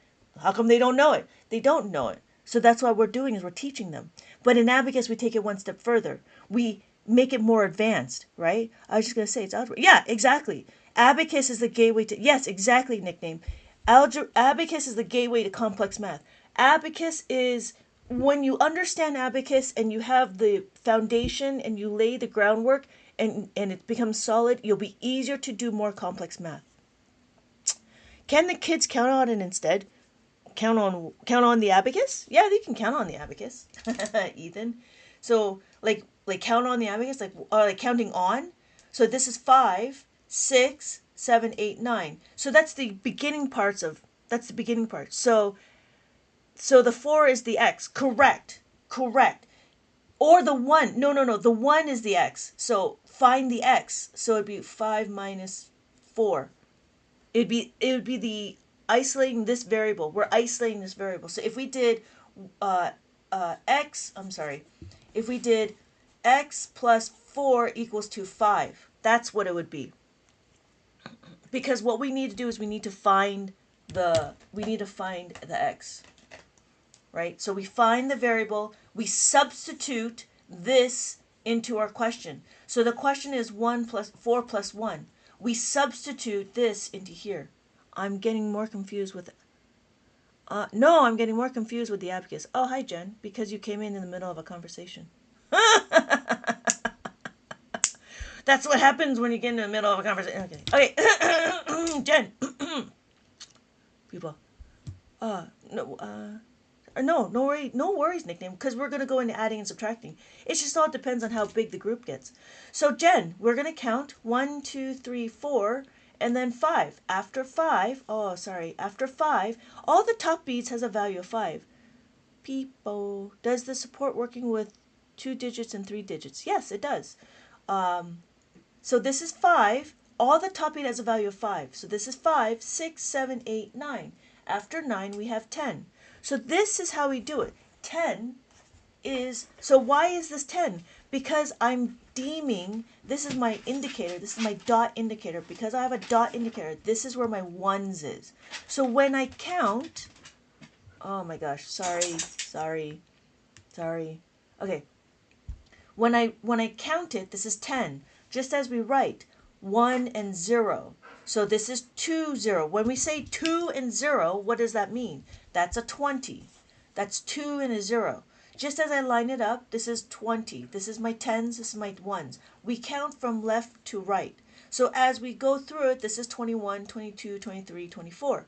How come they don't know it? They don't know it. So that's what we're doing is we're teaching them. But in Abacus, we take it one step further. We make it more advanced, right? I was just going to say it's algebra. Yeah, exactly. Abacus is the gateway to, yes, exactly, nickname. Abacus is the gateway to complex math. Abacus is, when you understand Abacus and you have the foundation and you lay the groundwork and it becomes solid, you'll be easier to do more complex math. Can the kids count on it instead? Count on the abacus? Yeah, they can count on the abacus. Ethan. So like count on the abacus, like counting on. So this is 5, 6, 7, 8, 9. So that's the beginning part. So the 4 is the x. Correct. Or the 1. No. The 1 is the x. So find the x. So it'd be 5 minus 4. It would be the isolating this variable. We're isolating this variable. So if we did if we did x plus 4 equals to 5, that's what it would be. Because what we need to do is we need to find the x, right? So we find the variable, we substitute this into our question. So the question is 4 plus 1. We substitute this into here. I'm getting more confused with no, I'm getting more confused with the abacus. Oh, hi, Jen, because you came in the middle of a conversation. That's what happens when you get in the middle of a conversation. Okay. Jen. People. No worries, nickname, because we're going to go into adding and subtracting. It just all depends on how big the group gets. So, Jen, we're going to count 1, 2, 3, 4, and then 5. After 5, all the top beads has a value of 5. People, does this support working with 2 digits and 3 digits? Yes, it does. So this is 5. All the top bead has a value of 5. So this is 5, 6, 7, 8, 9. After 9, we have 10. So this is how we do it. 10 is, so why is this 10? Because I'm deeming, this is my indicator, this is my dot indicator. Because I have a dot indicator, this is where my ones is. So when I count, oh my gosh, sorry. Okay. When I count it, this is 10. Just as we write 1 and 0. So this is 2, 0. When we say 2 and 0, what does that mean? That's a 20. That's 2 and a 0. Just as I line it up, this is 20. This is my 10s, this is my 1s. We count from left to right. So as we go through it, this is 21, 22, 23, 24.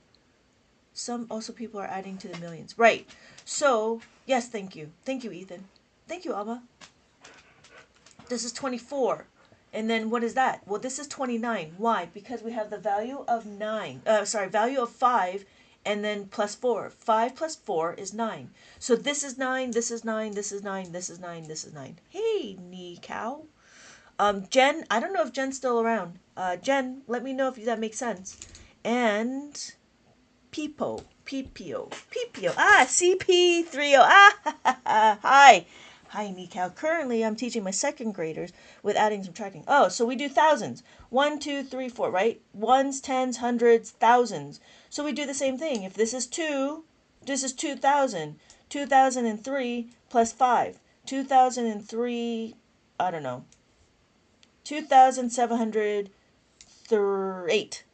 Some also people are adding to the millions. Right. So, yes, thank you. Thank you, Ethan. Thank you, Alma. This is 24. And then what is that? Well, this is 29. Why? Because we have the value of value of 5 and then plus 4. 5 plus 4 is 9. So this is 9, this is 9, this is 9, this is 9, this is 9. Hey, knee cow. Jen, I don't know if Jen's still around. Jen, let me know if that makes sense. And PPO. CP30. Hi. Hi, Nical. Currently, I'm teaching my second graders with adding and subtracting. Oh, so we do thousands. 1, 2, 3, 4, right? Ones, tens, hundreds, thousands. So we do the same thing. If this is 2, this is 2,000. 2003 plus 5. 2003, I don't know. 2,708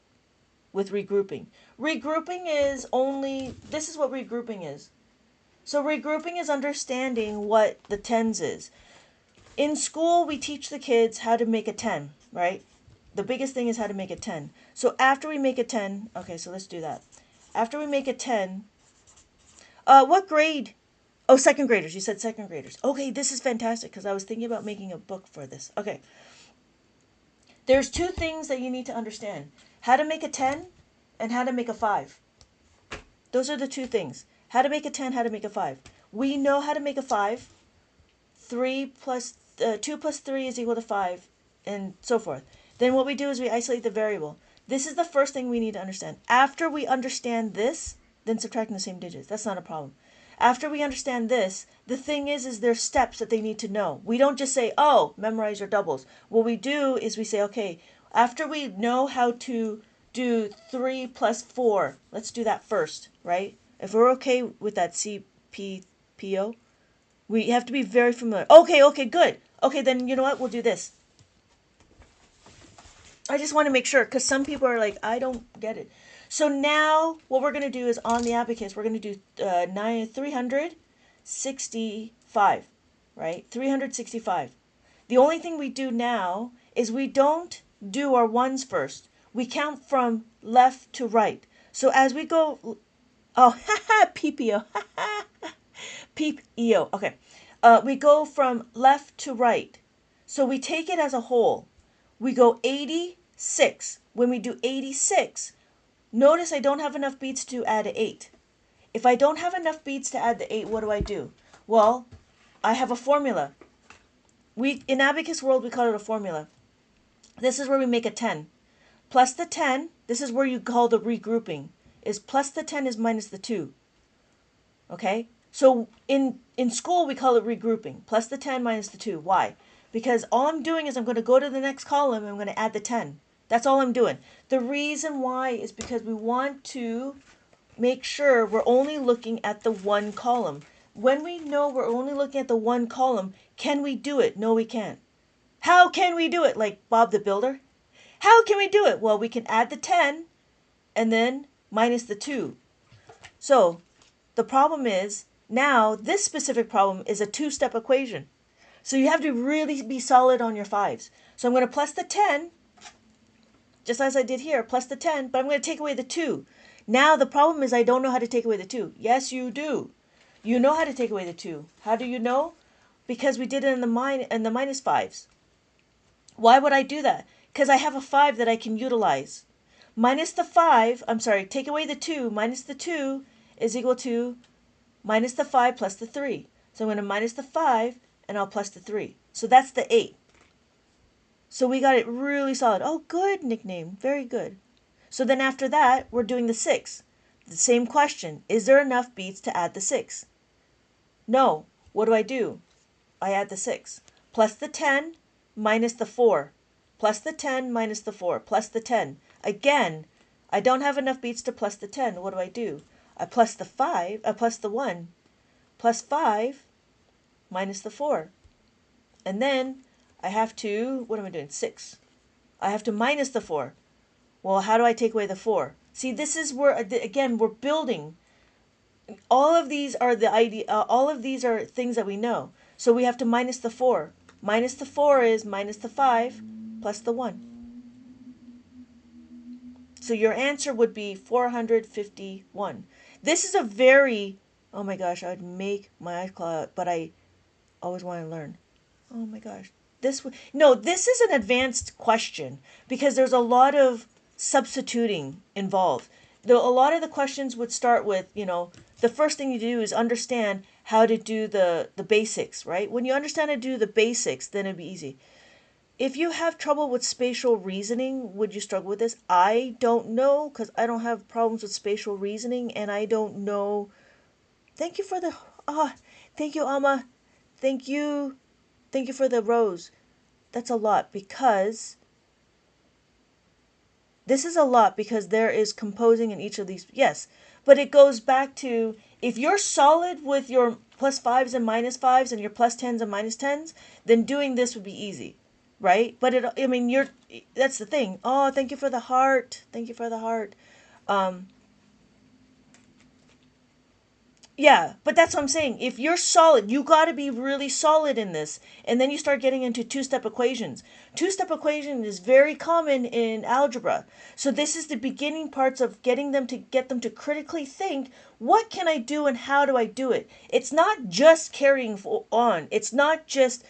with regrouping. Regrouping is only, this is what regrouping is. So regrouping is understanding what the tens is. In school, we teach the kids how to make a 10, right? The biggest thing is how to make a 10. So after we make a 10, okay, so let's do that. After we make a 10, what grade? Oh, second graders. You said second graders. Okay, this is fantastic because I was thinking about making a book for this. Okay. There's two things that you need to understand. How to make a 10 and how to make a 5. Those are the two things. How to make a 10, how to make a 5. We know how to make a 5. 2 plus 3 is equal to 5, and so forth. Then what we do is we isolate the variable. This is the first thing we need to understand. After we understand this, then subtracting the same digits. That's not a problem. After we understand this, the thing is there's steps that they need to know. We don't just say, oh, memorize your doubles. What we do is we say, okay, after we know how to do 3 plus 4, let's do that first, right? If we're okay with that CPPO, we have to be very familiar. Okay, good. Okay, then you know what? We'll do this. I just want to make sure, because some people are like, I don't get it. So now what we're going to do is on the abacus, we're going to do 365, right? 365. The only thing we do now is we don't do our ones first. We count from left to right. So as we go, oh, PPO, PPO, okay. We go from left to right. So we take it as a whole. We go 86. When we do 86, notice I don't have enough beats to add an 8. If I don't have enough beats to add the 8, what do I do? Well, I have a formula. In Abacus world, we call it a formula. This is where we make a 10. Plus the 10, this is where you call the regrouping, is plus the 10 is minus the 2. Okay? So in school, we call it regrouping. Plus the 10 minus the 2. Why? Because all I'm doing is I'm going to go to the next column and I'm going to add the 10. That's all I'm doing. The reason why is because we want to make sure we're only looking at the one column. When we know we're only looking at the one column, can we do it? No, we can't. How can we do it? Like Bob the Builder? How can we do it? Well, we can add the 10 and then minus the 2. So the problem is, now this specific problem is a two-step equation. So you have to really be solid on your 5s. So I'm going to plus the 10, just as I did here, plus the 10, but I'm going to take away the 2. Now the problem is I don't know how to take away the 2. Yes, you do. You know how to take away the 2. How do you know? Because we did it in the minus 5s. Why would I do that? Because I have a 5 that I can utilize. Minus the 5, take away the 2, minus the 2 is equal to minus the 5 plus the 3. So I'm going to minus the 5 and I'll plus the 3. So that's the 8. So we got it really solid. Oh, good nickname. Very good. So then after that, we're doing the 6. The same question. Is there enough beats to add the 6? No. What do? I add the 6. Plus the 10 minus the 4. Plus the 10 minus the 4. Plus the 10. Again, I don't have enough beats to plus the 10. What do? I plus the 5. I plus the 1. Plus 5 minus the 4. And then I have to, what am I doing? 6. I have to minus the 4. Well, how do I take away the 4? See, this is where, again, we're building. All of these are the idea. All of these are things that we know. So we have to minus the 4. Minus the 4 is minus the 5 plus the 1. So your answer would be 451. This is a very, oh my gosh, I would make my eyes claw out, but I always want to learn. Oh my gosh. This is an advanced question because there's a lot of substituting involved. A lot of the questions would start with, the first thing you do is understand how to do the basics, right? When you understand how to do the basics, then it'd be easy. If you have trouble with spatial reasoning, would you struggle with this? I don't know because I don't have problems with spatial reasoning and I don't know. Thank you for the, thank you, Alma. Thank you. Thank you for the rose. That's a lot because this is a lot because there is composing in each of these. Yes, but it goes back to if you're solid with your plus 5s and minus 5s and your plus 10s and minus 10s, then doing this would be easy, right? But that's the thing. Oh, thank you for the heart. Thank you for the heart. Yeah, but that's what I'm saying. If you're solid, you got to be really solid in this. And then you start getting into two-step equations. Two-step equation is very common in algebra. So this is the beginning parts of get them to critically think, what can I do and how do I do it? It's not just carrying on. It's not just,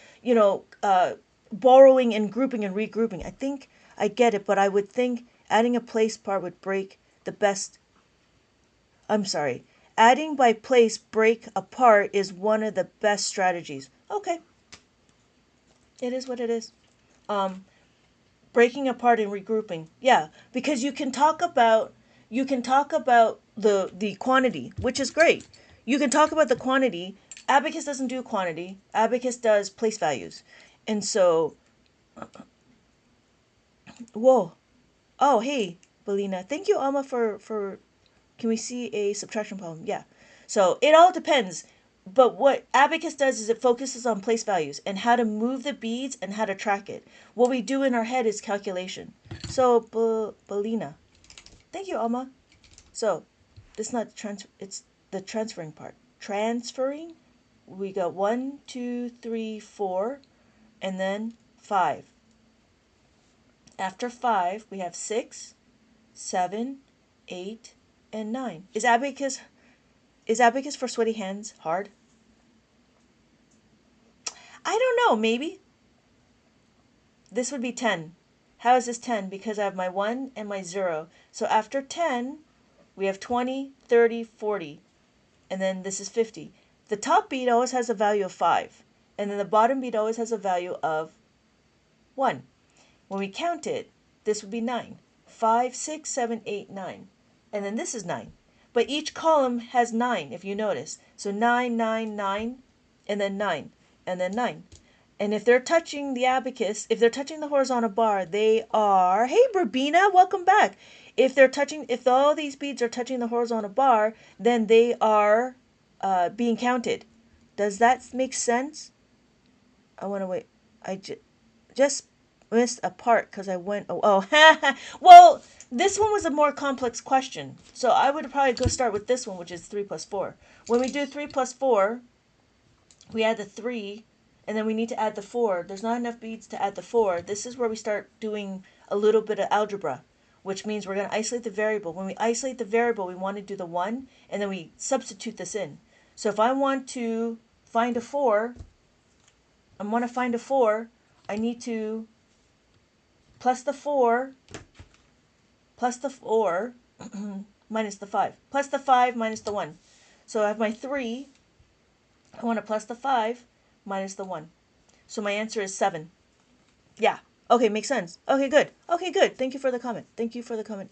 borrowing and grouping and regrouping. I think I get it, but I would think adding a place part would break the best. I'm sorry. Adding by place break apart is one of the best strategies. Okay. It is what it is. Breaking apart and regrouping. Yeah, because you can talk about the quantity, which is great. You can talk about the quantity. Abacus doesn't do quantity. Abacus does place values. And so, whoa. Oh, hey, Belina. Thank you, Alma, for can we see a subtraction problem? Yeah. So it all depends. But what Abacus does is it focuses on place values and how to move the beads and how to track it. What we do in our head is calculation. So, Belina. Thank you, Alma. So, it's not it's the transferring part. Transferring, we got 1, 2, 3, 4, and then 5. After 5, we have 6, 7, 8, and 9. Is Abacus for sweaty hands hard? I don't know, maybe. This would be 10. How is this 10? Because I have my 1 and my 0. So after 10, we have 20, 30, 40. And then this is 50. The top bead always has a value of 5. And then the bottom bead always has a value of 1. When we count it, this would be 9. 5, 6, 7, 8, 9. And then this is 9. But each column has 9, if you notice. So 9, 9, 9, and then 9, and then 9. And if they're touching the abacus, if they're touching the horizontal bar, they are... Hey, Burbina, welcome back. If all these beads are touching the horizontal bar, then they are being counted. Does that make sense? I want to wait. I just missed a part because I went... Oh. Well, this one was a more complex question. So I would probably go start with this one, which is 3 plus 4. When we do 3 plus 4, we add the 3, and then we need to add the 4. There's not enough beads to add the 4. This is where we start doing a little bit of algebra, which means we're going to isolate the variable. When we isolate the variable, we want to do the 1, and then we substitute this in. So if I want to find a 4, I need to plus the 4 minus the 5, plus the 5 minus the 1. So I have my 3. I want to plus the 5 minus the 1. So my answer is 7. Yeah. Okay, makes sense. Okay, good. Okay, good. Thank you for the comment. Thank you for the comment.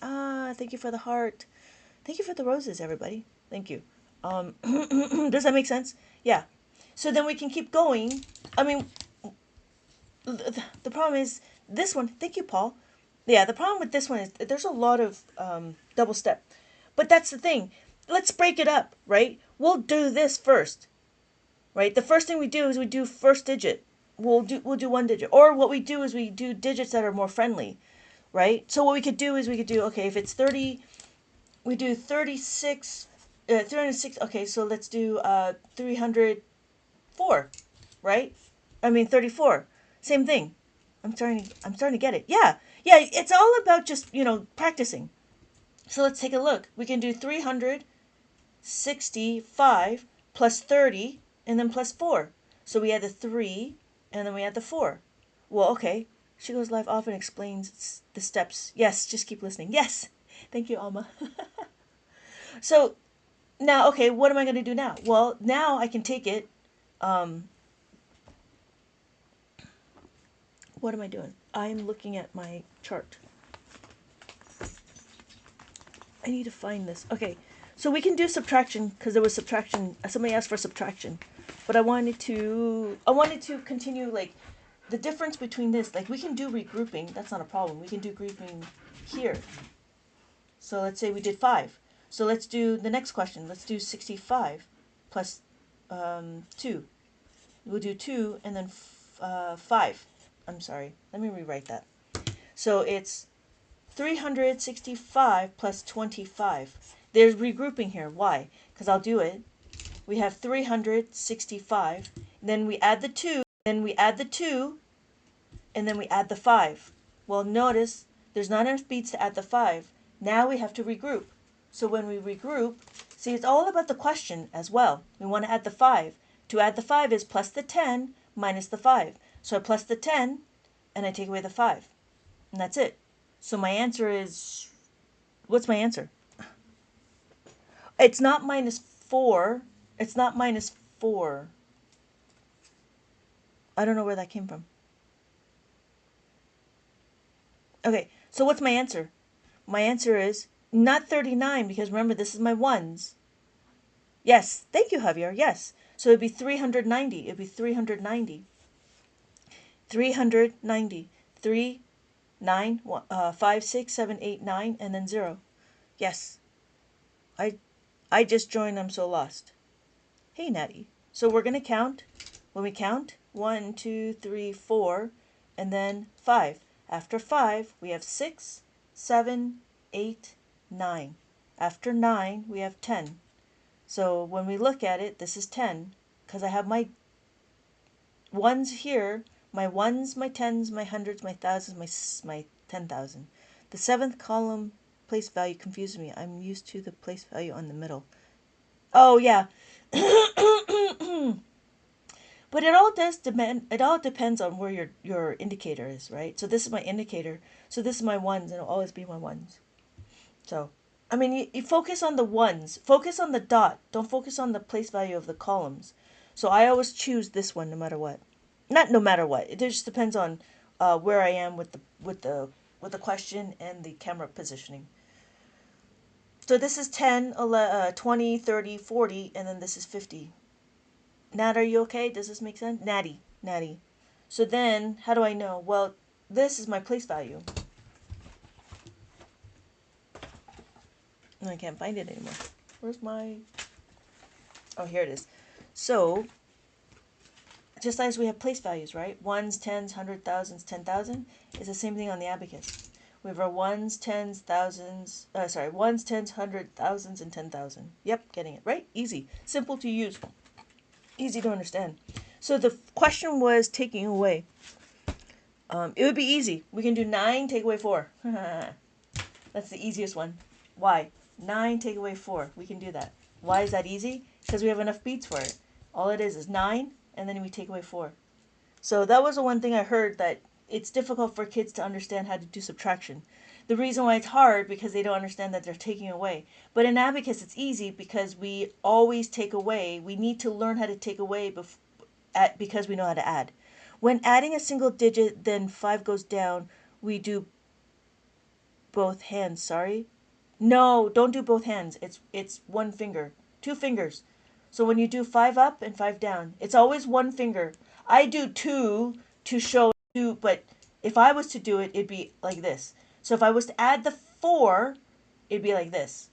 Thank you for the heart. Thank you for the roses, everybody. Thank you. Does that make sense? Yeah. So then we can keep going. I mean, the problem is this one. Thank you, Paul. Yeah, the problem with this one is there's a lot of double step. But that's the thing. Let's break it up, right? We'll do this first, right? The first thing we do is we do first digit. We'll do one digit. Or what we do is we do digits that are more friendly, right? So what we could do is okay, if it's 30, we do 36, 306. Okay, so let's do 304, right? I mean 34. Same thing. I'm starting to get it. Yeah. It's all about just practicing. So let's take a look. We can do 365 plus 30 and then plus 4. So we add the 3 and then we add the 4. Well, okay. She Goes Live often explains the steps. Yes, just keep listening. Yes. Thank you, Alma. So now, okay, what am I going to do now? Well, now I can take it. What am I doing? I'm looking at my chart. I need to find this. Okay, so we can do subtraction because there was subtraction. Somebody asked for subtraction, but I wanted to continue like the difference between this. Like we can do regrouping. That's not a problem. We can do grouping here. So let's say we did 5. So let's do the next question. Let's do 65 plus 2. We'll do 2 and then 5. I'm sorry. Let me rewrite that. So it's 365 plus 25. There's regrouping here. Why? Because I'll do it. We have 365. Then we add the 2. Then we add the 2. And then we add the 5. Well, notice there's not enough beads to add the 5. Now we have to regroup. So when we regroup, see, it's all about the question as well. We want to add the 5. To add the 5 is plus the 10 minus the 5. So I plus the 10 and I take away the 5. And that's it. So my answer is, what's my answer? It's not minus 4. It's not minus 4. I don't know where that came from. Okay, so what's my answer? My answer is not 39, because remember, this is my ones. Yes, thank you, Javier. Yes. So it'd be 390. It'd be 390. 390. 3, 9, 5, 6, 7, 8, 9, and then 0. Yes. I I just joined. I'm so lost. Hey, Natty. So we're going to count. When we count, 1, 2, 3, 4, and then 5. After 5, we have 6, 7, 8, 9. After 9, we have 10. So when we look at it, this is 10, because I have my ones here, my ones, my tens, my hundreds, my thousands, my 10,000. The seventh column place value confuses me. I'm used to the place value on the middle. Oh, yeah. But it all does depend. It all depends on where your indicator is, right? So this is my indicator. So this is my ones, and it'll always be my ones. So, I mean, you focus on the ones. Focus on the dot. Don't focus on the place value of the columns. So I always choose this one no matter what. Not no matter what. It just depends on where I am with the question and the camera positioning. So this is 10, 20, 30, 40, and then this is 50. Nat, are you okay? Does this make sense? Natty. Natty. So then, how do I know? Well, this is my place value. And I can't find it anymore. Where's my... Oh, here it is. So, just as we have place values, right? Ones, tens, hundred, thousands, 10,000. It's the same thing on the abacus. We have our ones, tens, thousands, ones, tens, hundred, thousands, and 10,000. Yep, getting it, right? Easy. Simple to use. Easy to understand. So the question was taking away. It would be easy. We can do 9, take away 4. That's the easiest one. Why? 9, take away 4. We can do that. Why is that easy? Because we have enough beats for it. All it is 9, and then we take away 4. So that was the one thing I heard, that it's difficult for kids to understand how to do subtraction. The reason why it's hard, because they don't understand that they're taking away. But in abacus, it's easy because we always take away. We need to learn how to take away because we know how to add. When adding a single digit, then 5 goes down, we do both hands. Sorry. No, don't do both hands. It's one finger. 2 fingers. So when you do 5 up and 5 down, it's always one finger. I do 2 to show 2, but if I was to do it, it'd be like this. So if I was to add the 4, it'd be like this.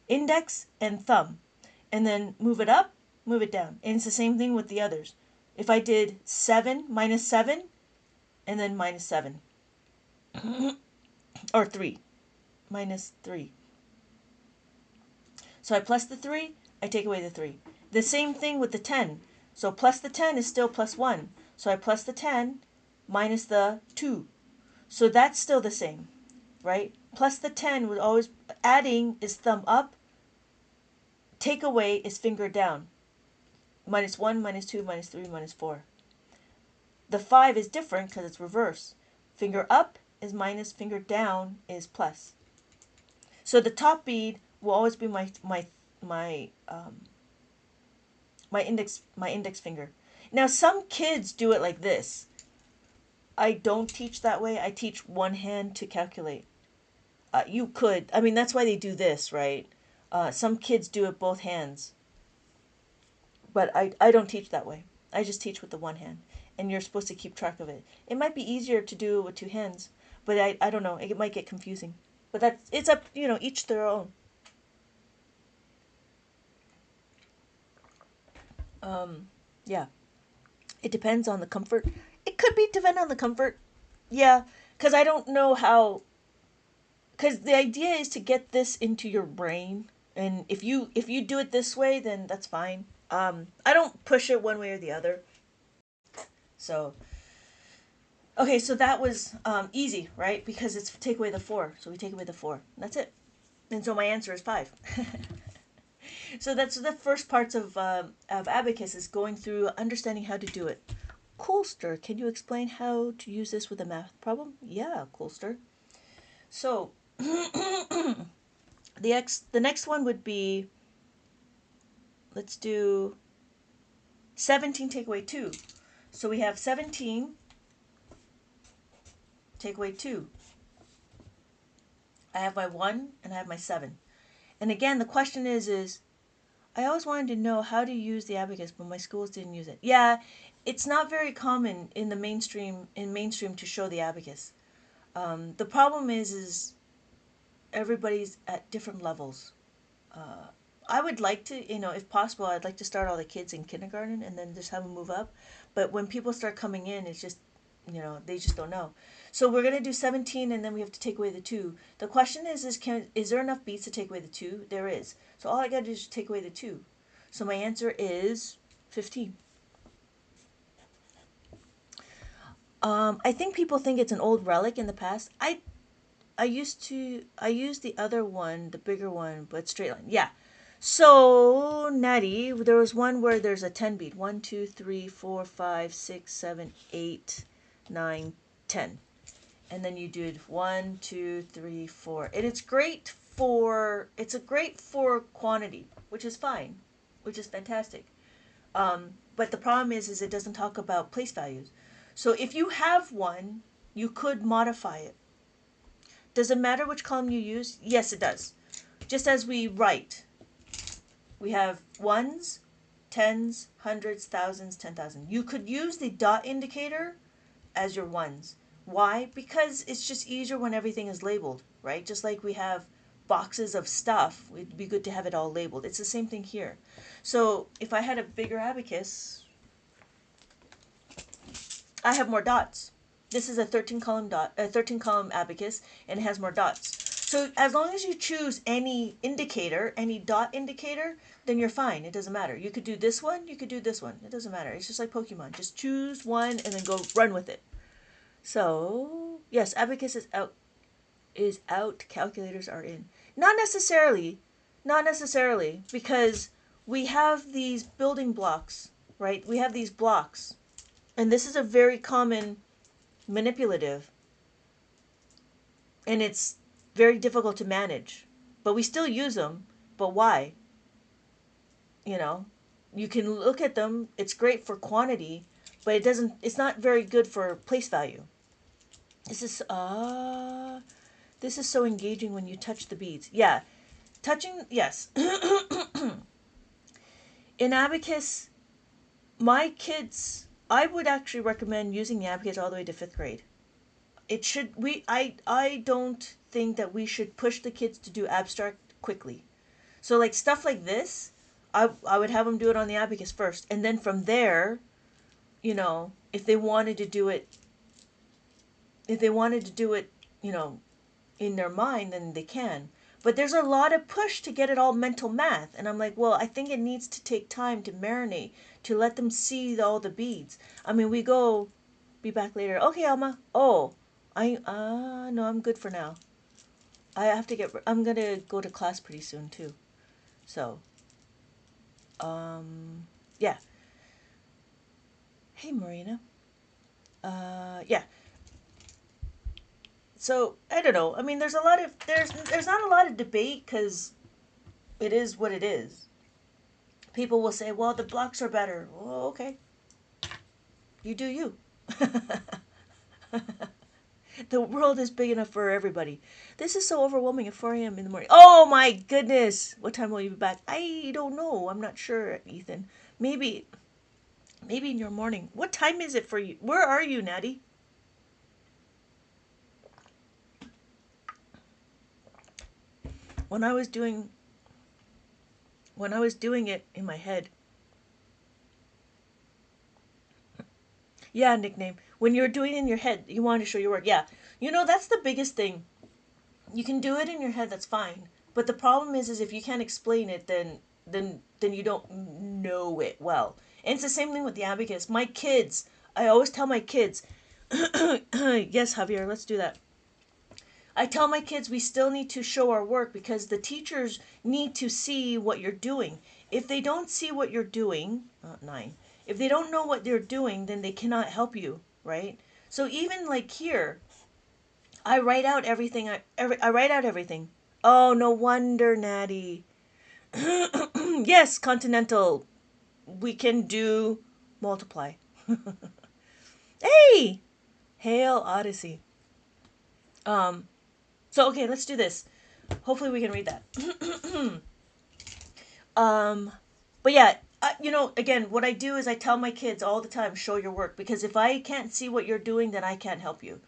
Index and thumb. And then move it up, move it down. And it's the same thing with the others. If I did 7, minus 7, and then minus 7. Or 3. Minus 3. So I plus the 3, I take away the 3. The same thing with the 10. So plus the 10 is still plus 1. So I plus the 10 minus the 2. So that's still the same, right? Plus the 10 would always, adding is thumb up, take away is finger down. Minus 1, minus 2, minus 3, minus 4. The 5 is different because it's reverse. Finger up is minus, finger down is plus. So the top bead will always be my index finger. Now some kids do it like this. I don't teach that way. I teach one hand to calculate. You could. I mean, that's why they do this, right? Some kids do it both hands. But I don't teach that way. I just teach with the one hand. And you're supposed to keep track of it. It might be easier to do it with 2 hands. But I don't know. It might get confusing. But it's up, each their own. Yeah. It depends on the comfort. It could be depend on the comfort. Yeah. Because I don't know how... Because the idea is to get this into your brain. And if you do it this way, then that's fine. I don't push it one way or the other. So... Okay, so that was easy, right? Because it's take away the 4. So we take away the 4. That's it. And so my answer is 5. So that's the first parts of abacus, is going through understanding how to do it. Coolster, can you explain how to use this with a math problem? Yeah, Coolster. So, the next one would be, let's do 17 take away 2. So we have 17 take away 2. I have my 1 and I have my 7. And again, the question is I always wanted to know how to use the abacus, but my schools didn't use it. Yeah, it's not very common in the mainstream to show the abacus. The problem is everybody's at different levels. I would like to, if possible, I'd like to start all the kids in kindergarten and then just have them move up. But when people start coming in, it's just, they just don't know. So we're gonna do 17, and then we have to take away the 2. The question is there enough beats to take away the 2? There is. So all I gotta do is take away the 2. So my answer is 15. I think people think it's an old relic in the past. I used the other one, the bigger one, but straight line. Yeah. So, Natty, there was one where there's a 10 beat. 1, 2, 3, 4, 5, 6, 7, 8, 9, 10. And then you did 1, 2, 3, 4. And it's great for quantity, which is fine, which is fantastic. But the problem is it doesn't talk about place values. So if you have one, you could modify it. Does it matter which column you use? Yes, it does. Just as we write, we have ones, tens, hundreds, thousands, 10,000. You could use the dot indicator as your ones. Why? Because it's just easier when everything is labeled, right? Just like we have boxes of stuff, it'd be good to have it all labeled. It's the same thing here. So if I had a bigger abacus, I have more dots. This is a 13 column abacus, and it has more dots. So as long as you choose any indicator, any dot indicator, then you're fine. It doesn't matter. You could do this one, you could do this one. It doesn't matter. It's just like Pokemon. Just choose one and then go run with it. So, yes, abacus is out, calculators are in. Not necessarily, because we have these building blocks, right? We have these blocks. And this is a very common manipulative. And it's very difficult to manage. But we still use them. But why? You can look at them. It's great for quantity, but it's not very good for place value. This is so engaging when you touch the beads. Yeah. Touching, yes. In abacus, my kids, I would actually recommend using the abacus all the way to 5th grade. I don't think that we should push the kids to do abstract quickly. So like stuff like this, I would have them do it on the abacus first, and then from there, if they wanted to do it, in their mind, then they can. But there's a lot of push to get it all mental math, and I'm like, well, I think it needs to take time to marinate, to let them see all the beads. I mean, we go, be back later. Okay, Alma. Oh, no, I'm good for now. I'm gonna go to class pretty soon too. So, yeah. Hey, Marina. Yeah. So I don't know. I mean, there's not a lot of debate because it is what it is. People will say, "Well, the blocks are better." Well, okay. You do you. The world is big enough for everybody. This is so overwhelming at 4 a.m. in the morning. Oh my goodness! What time will you be back? I don't know. I'm not sure, Ethan. Maybe in your morning. What time is it for you? Where are you, Natty? When I was doing it in my head. Yeah, nickname. When you're doing it in your head, you want to show your work. Yeah. That's the biggest thing. You can do it in your head, that's fine. But the problem is if you can't explain it, then you don't know it well. And it's the same thing with the abacus. My kids, I always tell my kids, yes, Javier, let's do that. I tell my kids we still need to show our work because the teachers need to see what you're doing. If they don't see what you're doing, 9. If they don't know what they're doing, then they cannot help you, right? So even like here, I write out everything. I write out everything. Oh, no wonder, Natty. Yes, Continental. We can do multiply. Hey, Hail Odyssey. Um. So okay, let's do this. Hopefully, we can read that. um. But yeah, again, what I do is I tell my kids all the time, show your work, because if I can't see what you're doing, then I can't help you.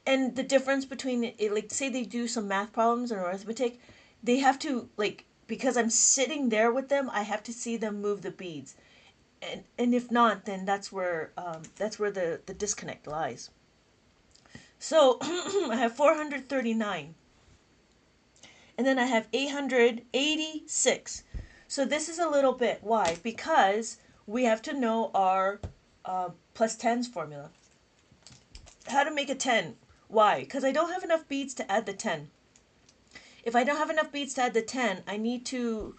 And the difference between it, like, say they do some math problems or arithmetic, they have to, like, because I'm sitting there with them, I have to see them move the beads. And if not, then that's where the disconnect lies. So I have 439, and then I have 886. So this is a little bit. Why? Because we have to know our plus tens formula. How to make a 10. Why? Because I don't have enough beads to add the 10. If I don't have enough beads to add the 10, I need to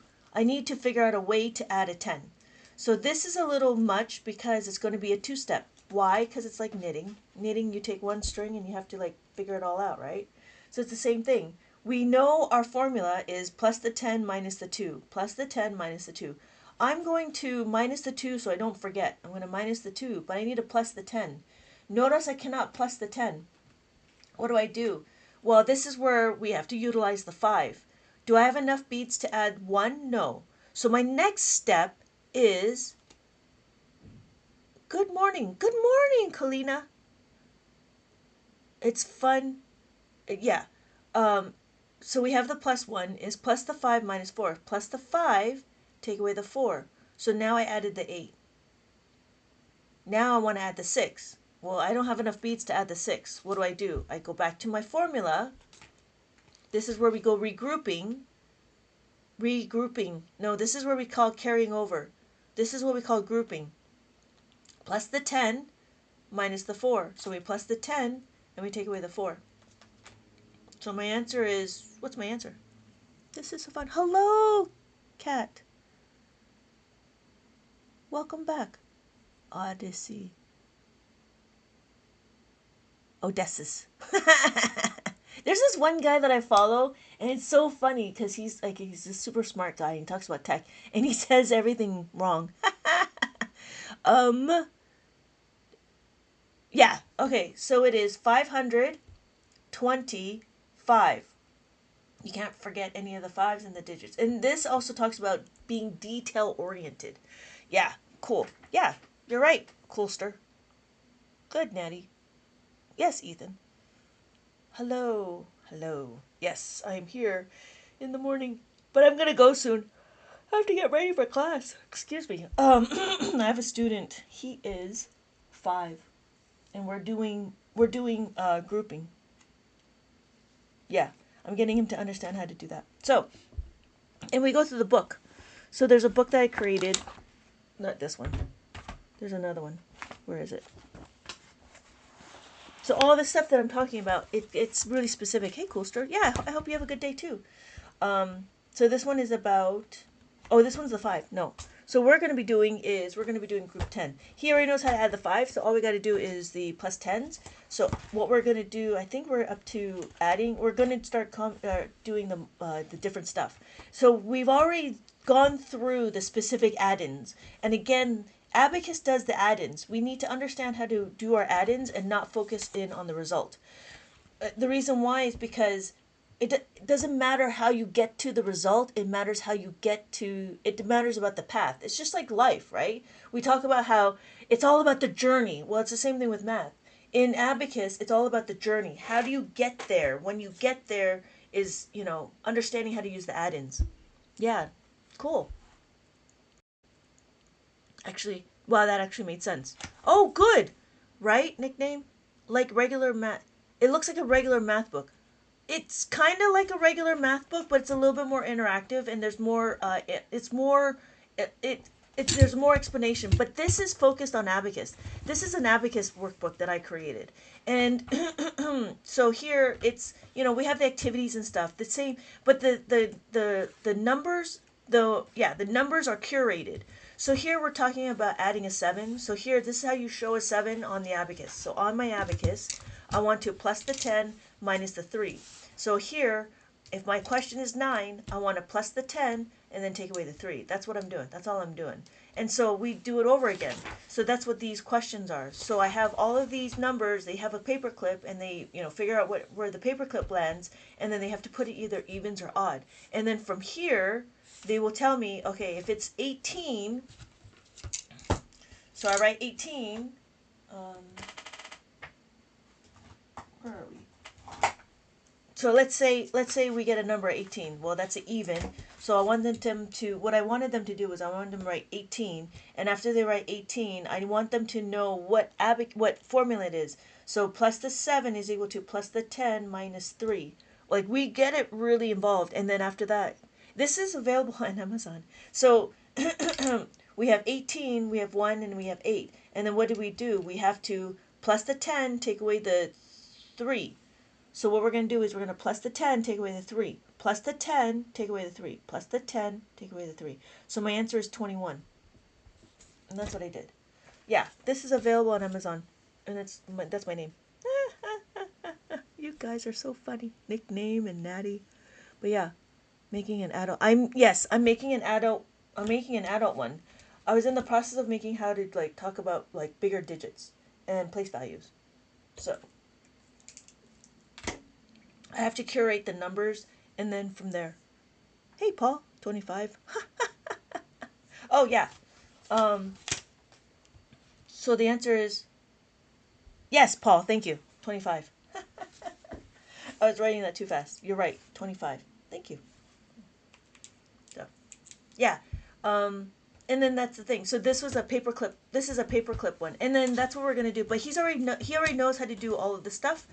figure out a way to add a 10. So this is a little much because it's going to be a two-step. Why? Because it's like knitting. Knitting, you take one string and you have to like figure it all out, right? So it's the same thing. We know our formula is plus the 10 minus the 2, plus the 10 minus the 2. I'm going to minus the 2 so I don't forget. I'm going to minus the 2, but I need to plus the 10. Notice I cannot plus the 10. What do I do? Well, this is where we have to utilize the 5. Do I have enough beads to add 1? No. So my next step is, good morning. Good morning, Kalina. It's fun. Yeah. So we have the plus 1 is plus the 5 minus 4. Plus the 5, take away the 4. So now I added the 8. Now I want to add the 6. Well, I don't have enough beads to add the 6. What do? I go back to my formula. This is where we go regrouping. No, this is where we call carrying over. This is what we call grouping. Plus the 10 minus the 4. So we plus the 10 and we take away the 4. So my answer is, what's my answer? This is so fun. Hello, cat. Welcome back. Odyssey. Odysseus. There's this one guy that I follow, and it's so funny because he's a super smart guy and he talks about tech, and he says everything wrong. Yeah. Okay. So it is 525. You can't forget any of the fives and the digits. And this also talks about being detail oriented. Yeah. Cool. Yeah. You're right, Coolster. Good, Natty. Yes, Ethan. Hello. Hello. Yes, I am here in the morning, but I'm going to go soon. I have to get ready for class. Excuse me. I have a student. He is 5, and we're doing grouping. Yeah, I'm getting him to understand how to do that. So, and we go through the book. So there's a book that I created. Not this one. There's another one. Where is it? So all this stuff that I'm talking about, it's really specific. Hey, Coolster. Yeah, I hope you have a good day too. So this one is about. Oh, this one's the 5. No. So we're going to be doing group 10. He already knows how to add the 5, so all we got to do is the plus 10s. So what we're going to do, I think we're up to adding. We're going to start doing the different stuff. So we've already gone through the specific add-ins, and again, Abacus does the add-ins. We need to understand how to do our add-ins and not focus in on the result. The reason why is because it doesn't matter how you get to the result. It matters how you get to it. Matters about the path. It's just like life, right? We talk about how it's all about the journey. Well, it's the same thing with math. In Abacus, it's all about the journey. How do you get there? When you get there is, understanding how to use the add-ins. Yeah, cool. Actually, wow, that actually made sense. Oh, good. Right? Nickname? Like regular math. It looks like a regular math book. It's kind of like a regular math book, but it's a little bit more interactive, and there's more. It's more. There's more explanation, but this is focused on Abacus. This is an Abacus workbook that I created, and so here it's we have the activities and stuff the same, but the numbers the numbers are curated. So here we're talking about adding a 7. So here, this is how you show a 7 on the abacus. So on my abacus, I want to plus the 10 minus the 3. So here, if my question is 9, I want to plus the 10 and then take away the 3. That's what I'm doing. That's all I'm doing. And so we do it over again. So that's what these questions are. So I have all of these numbers. They have a paper clip, and they figure out where the paper clip lands, and then they have to put it either evens or odd. And then from here, they will tell me, okay, if it's 18, so I write 18. Where are we? So let's say we get a number 18. Well, that's an even. So I wanted them to, what I wanted them to do was I wanted them to write 18, and after they write 18, I want them to know what formula it is. So plus the 7 is equal to plus the 10 minus 3. Like, we get it really involved, and then after that, this is available on Amazon. So we have 18, we have 1, and we have 8. And then what do? We have to plus the 10, take away the 3. So what we're going to do is we're going to plus the 10, take away the 3. Plus the 10, take away the 3. Plus the 10, take away the 3. So my answer is 21. And that's what I did. Yeah, this is available on Amazon. And that's my name. You guys are so funny. Nickname and Natty. But yeah, making an adult. I'm making an adult. I'm making an adult one. I was in the process of making how to talk about bigger digits and place values. So I have to curate the numbers, and then from there. Hey, Paul, 25. Oh, yeah. So the answer is yes, Paul, thank you. 25. I was writing that too fast. You're right, 25. Thank you. So, yeah. And then that's the thing. So this was a paperclip. This is a paperclip one. And then that's what we're going to do. But he already knows how to do all of this stuff.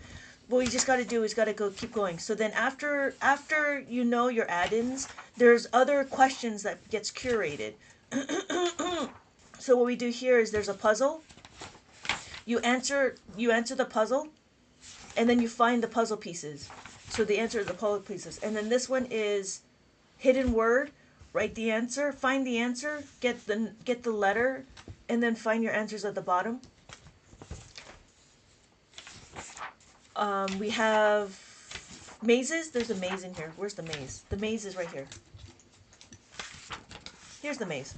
What you just got to do is got to keep going. So then after you know your add-ins, there's other questions that gets curated. So what we do here is there's a puzzle. You answer the puzzle, and then you find the puzzle pieces. So the answer is the puzzle pieces. And then this one is hidden word. Write the answer, find the answer, get the letter, and then find your answers at the bottom. We have mazes. There's a maze in here. Where's the maze? The maze is right here. Here's the maze.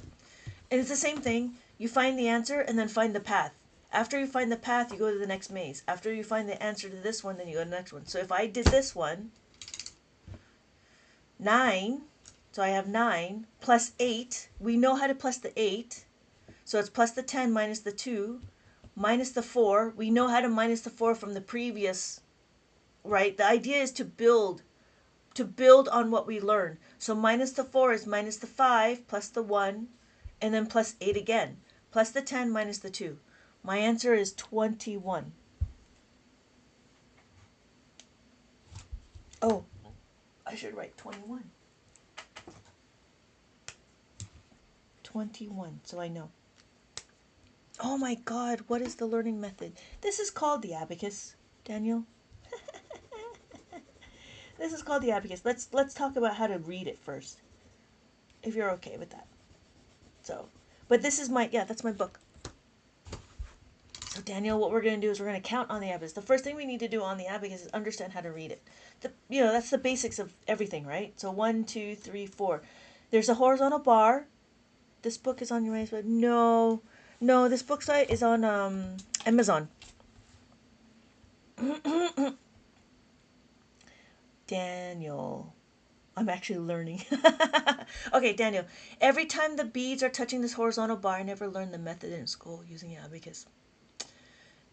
And it's the same thing. You find the answer and then find the path. After you find the path, you go to the next maze. After you find the answer to this one, then you go to the next one. So if I did this one, 9, so I have 9 plus 8. We know how to plus the 8. So it's plus the 10 minus the 2 minus the 4. We know how to minus the 4 from the previous, right? The idea is to build on what we learned. So minus the 4 is minus the 5 plus the 1 and then plus 8 again. Plus the 10 minus the 2. My answer is 21. Oh, I should write 21. 21, so I know. Oh my God, what is the learning method? This is called the abacus, Daniel. This is called the abacus. Let's talk about how to read it first, if you're okay with that. So, but this is that's my book. So Daniel, what we're going to do is we're going to count on the abacus. The first thing we need to do on the abacus is understand how to read it. That's the basics of everything, right? So 1, 2, 3, 4. There's a horizontal bar. This book is on your website. No, this book site is on Amazon. Daniel, I'm actually learning. Okay, Daniel, every time the beads are touching this horizontal bar, I never learned the method in school using abacus.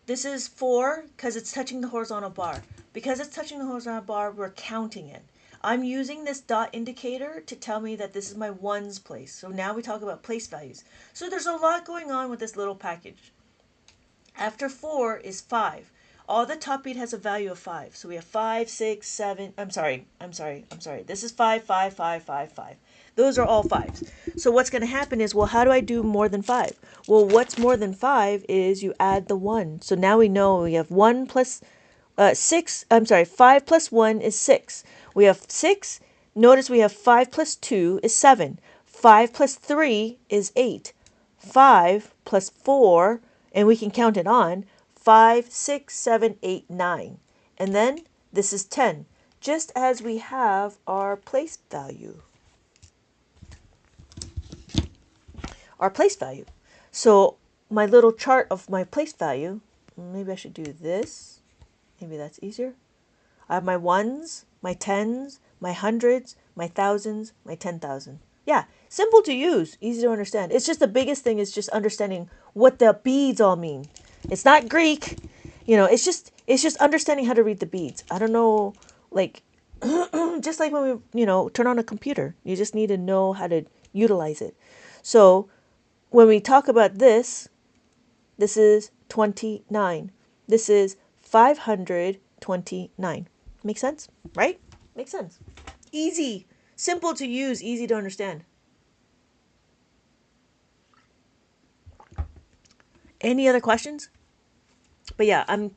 This is 4 because it's touching the horizontal bar. Because it's touching the horizontal bar, we're counting it. I'm using this dot indicator to tell me that this is my ones place. So now we talk about place values. So there's a lot going on with this little package. After 4 is 5. All the top bead has a value of 5. So we have 5, 6, 7. I'm sorry. This is 5, 5, 5, 5, 5. Those are all 5s. So what's going to happen is, well, how do I do more than 5? Well, what's more than 5 is you add the 1. So now we know we have 1 plus 6. 5 plus 1 is 6. We have 6. Notice we have 5 plus 2 is 7. 5 plus 3 is 8. 5 plus 4, and we can count it on 5, 6, 7, 8, 9. And then this is 10, just as we have our place value. Our place value. So my little chart of my place value, maybe I should do this. Maybe that's easier. I have my ones, my tens, my hundreds, my thousands, my 10,000. Yeah, simple to use, easy to understand. It's just the biggest thing is just understanding what the beads all mean. It's not Greek, it's just understanding how to read the beads. I don't know, like just like when we, turn on a computer, you just need to know how to utilize it. So when we talk about this is 29. This is 529. Make sense? Right? Makes sense. Easy. Simple to use, easy to understand. Any other questions? But yeah, I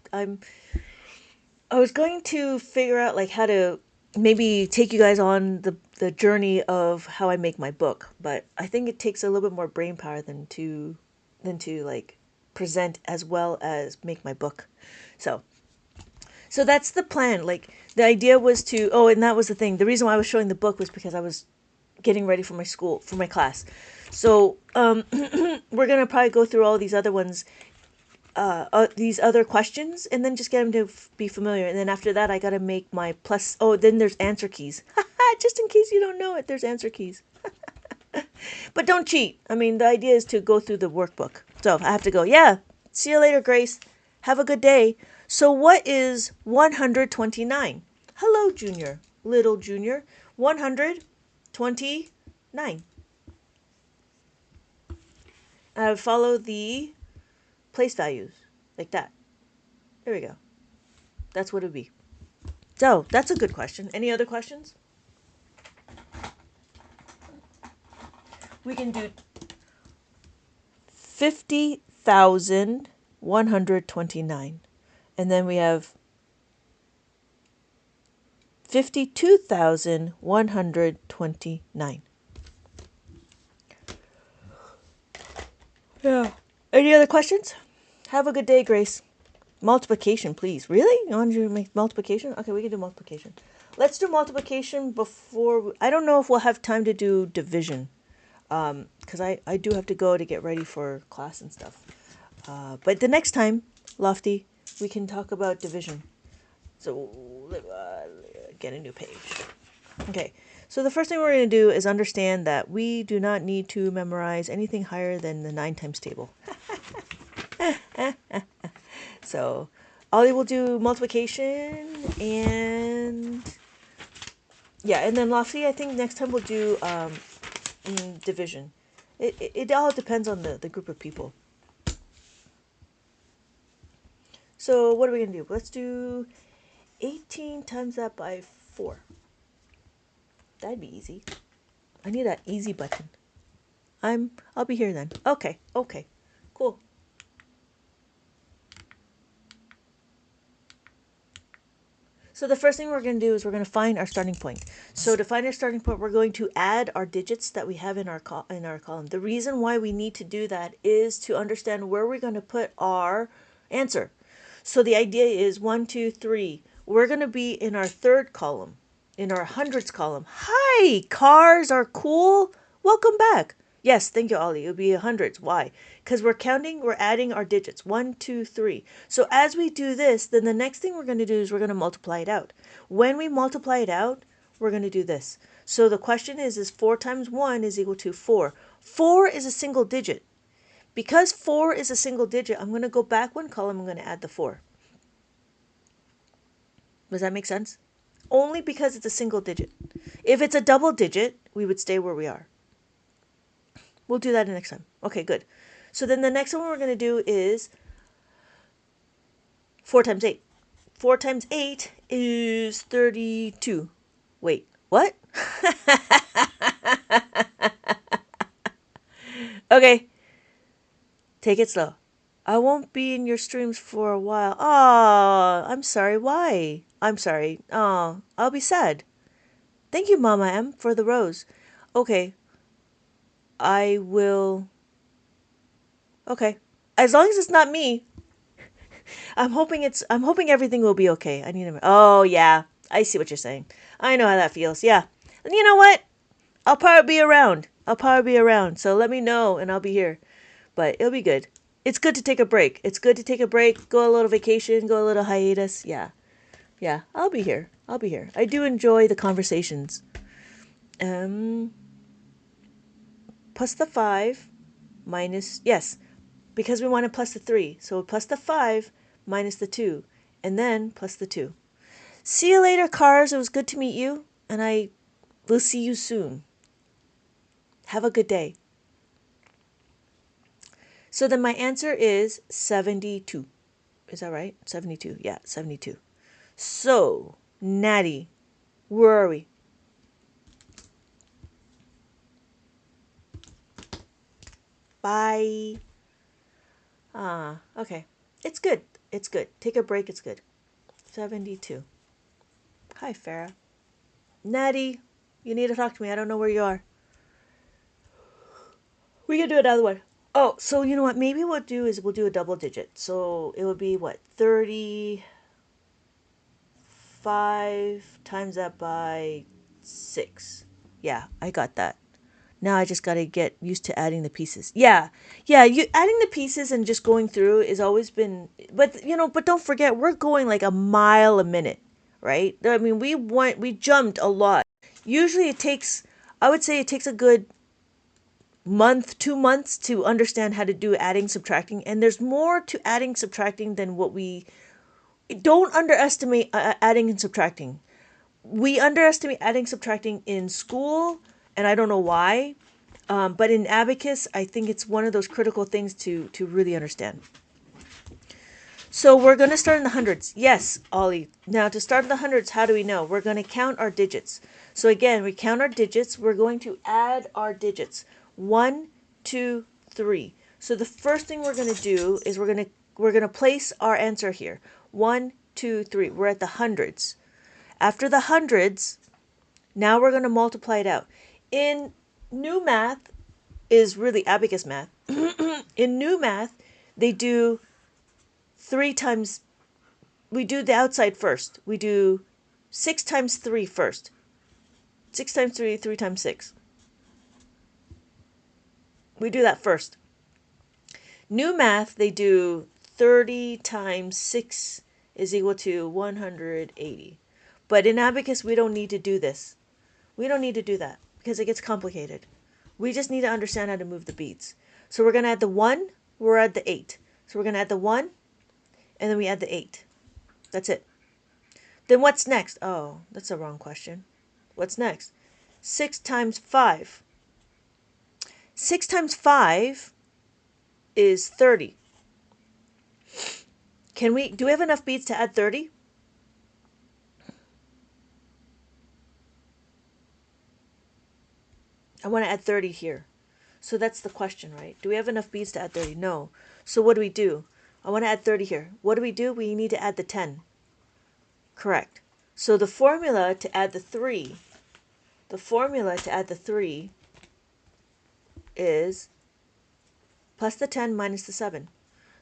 was going to figure out like how to maybe take you guys on the journey of how I make my book, but I think it takes a little bit more brain power than to like present as well as make my book. So that's the plan. Like the idea was to, and that was the thing. The reason why I was showing the book was because I was getting ready for my class. So we're going to probably go through all these other ones, these other questions, and then just get them to be familiar. And then after that, I got to make my plus. Oh, then there's answer keys. Just in case you don't know it, there's answer keys. But don't cheat. I mean, the idea is to go through the workbook. So I have to go, yeah, see you later, Grace. Have a good day. So what is 129? Hello, Junior. Little Junior. 129. I would follow the place values like that. There we go. That's what it would be. So that's a good question. Any other questions? We can do 50,129. And then we have 52,129. Yeah. Any other questions? Have a good day, Grace. Multiplication, please. Really? You want to make multiplication? Okay, we can do multiplication. Let's do multiplication before... I don't know if we'll have time to do division. Because I do have to go to get ready for class and stuff. But the next time, Lofty, we can talk about division. So, get a new page. Okay, so the first thing we're going to do is understand that we do not need to memorize anything higher than the 9 times table. So, Ollie will do multiplication and... yeah, and then Lofty, I think next time we'll do division. It all depends on the group of people. So what are we going to do? Let's do 18 times that by 4. That'd be easy. I need that easy button. I'll be here then. Okay, cool. So the first thing we're going to do is we're going to find our starting point. So to find our starting point, we're going to add our digits that we have in our column. The reason why we need to do that is to understand where we're going to put our answer. So the idea is 1, 2, 3. We're going to be in our third column, in our hundreds column. Hi, cars are cool. Welcome back. Yes, thank you, Ollie. It would be hundreds. Why? Because we're adding our digits. 1, 2, 3. So as we do this, then the next thing we're going to do is we're going to multiply it out. When we multiply it out, we're going to do this. So the question is 4 times 1 is equal to 4. 4 is a single digit. Because 4 is a single digit, I'm going to go back one column, I'm going to add the 4. Does that make sense? Only because it's a single digit. If it's a double digit, we would stay where we are. We'll do that next time. Okay, good. So then the next one we're going to do is 4 times 8. 4 times 8 is 32. Wait, what? Okay. Take it slow. I won't be in your streams for a while. Oh, I'm sorry. Why? I'm sorry. Oh, I'll be sad. Thank you, Mama M, for the rose. Okay. I will Okay. As long as it's not me, I'm hoping everything will be okay. I need to. Oh yeah, I see what you're saying. I know how that feels. Yeah. And you know what? I'll probably be around. So let me know and I'll be here. But it'll be good. It's good to take a break. Go a little vacation, go a little hiatus. Yeah. Yeah, I'll be here. I do enjoy the conversations. Um Plus the 5 minus, yes, because we wanted plus the 3. So plus the 5 minus the 2 and then plus the 2. See you later, cars. It was good to meet you, and I will see you soon. Have a good day. So then my answer is 72. Is that right? 72. Yeah, 72. So, Natty, where are we? Bye. Okay. It's good. It's good. Take a break. It's good. 72. Hi, Farah. Natty, you need to talk to me. I don't know where you are. We can do another one. Oh, so you know what? Maybe what we'll do is we'll do a double digit. So it would be what? 35 times that by 6. Yeah, I got that. Now I just got to get used to adding the pieces. Yeah. Yeah, you adding the pieces and just going through is always been, but don't forget we're going like a mile a minute, right? I mean, we jumped a lot. Usually I would say it takes a good month, 2 months to understand how to do adding, subtracting. And there's more to adding, subtracting than what we don't underestimate adding and subtracting. We underestimate adding, subtracting in school, and I don't know why. But in Abacus, I think it's one of those critical things to really understand. So we're going to start in the hundreds. Yes, Ollie. Now to start in the hundreds, how do we know? We're going to count our digits. So again, we count our digits. We're going to add our digits. 1, 2, 3. So the first thing we're going to do is we're going to place our answer here. 1, 2, 3. We're at the hundreds. After the hundreds, now we're going to multiply it out. In new math is really Abacus math. In new math, they do 3 times, we do the outside first. We do 6 times 3 first. 6 times 3, 3 times 6. We do that first. New math, they do 30 times 6 is equal to 180. But in Abacus, we don't need to do this. We don't need to do that because it gets complicated. We just need to understand how to move the beads. So we're going to add the 1, we're at the 8. So we're going to add the 1, and then we add the 8. That's it. Then what's next? Oh, that's a wrong question. What's next? 6 times 5. 6 times 5 is 30. Do we have enough beads to add 30? I want to add 30 here. So that's the question, right? Do we have enough beads to add 30? No. So what do we do? I want to add 30 here. What do? We need to add the 10. Correct. So the formula to add the 3 is plus the 10 minus the 7.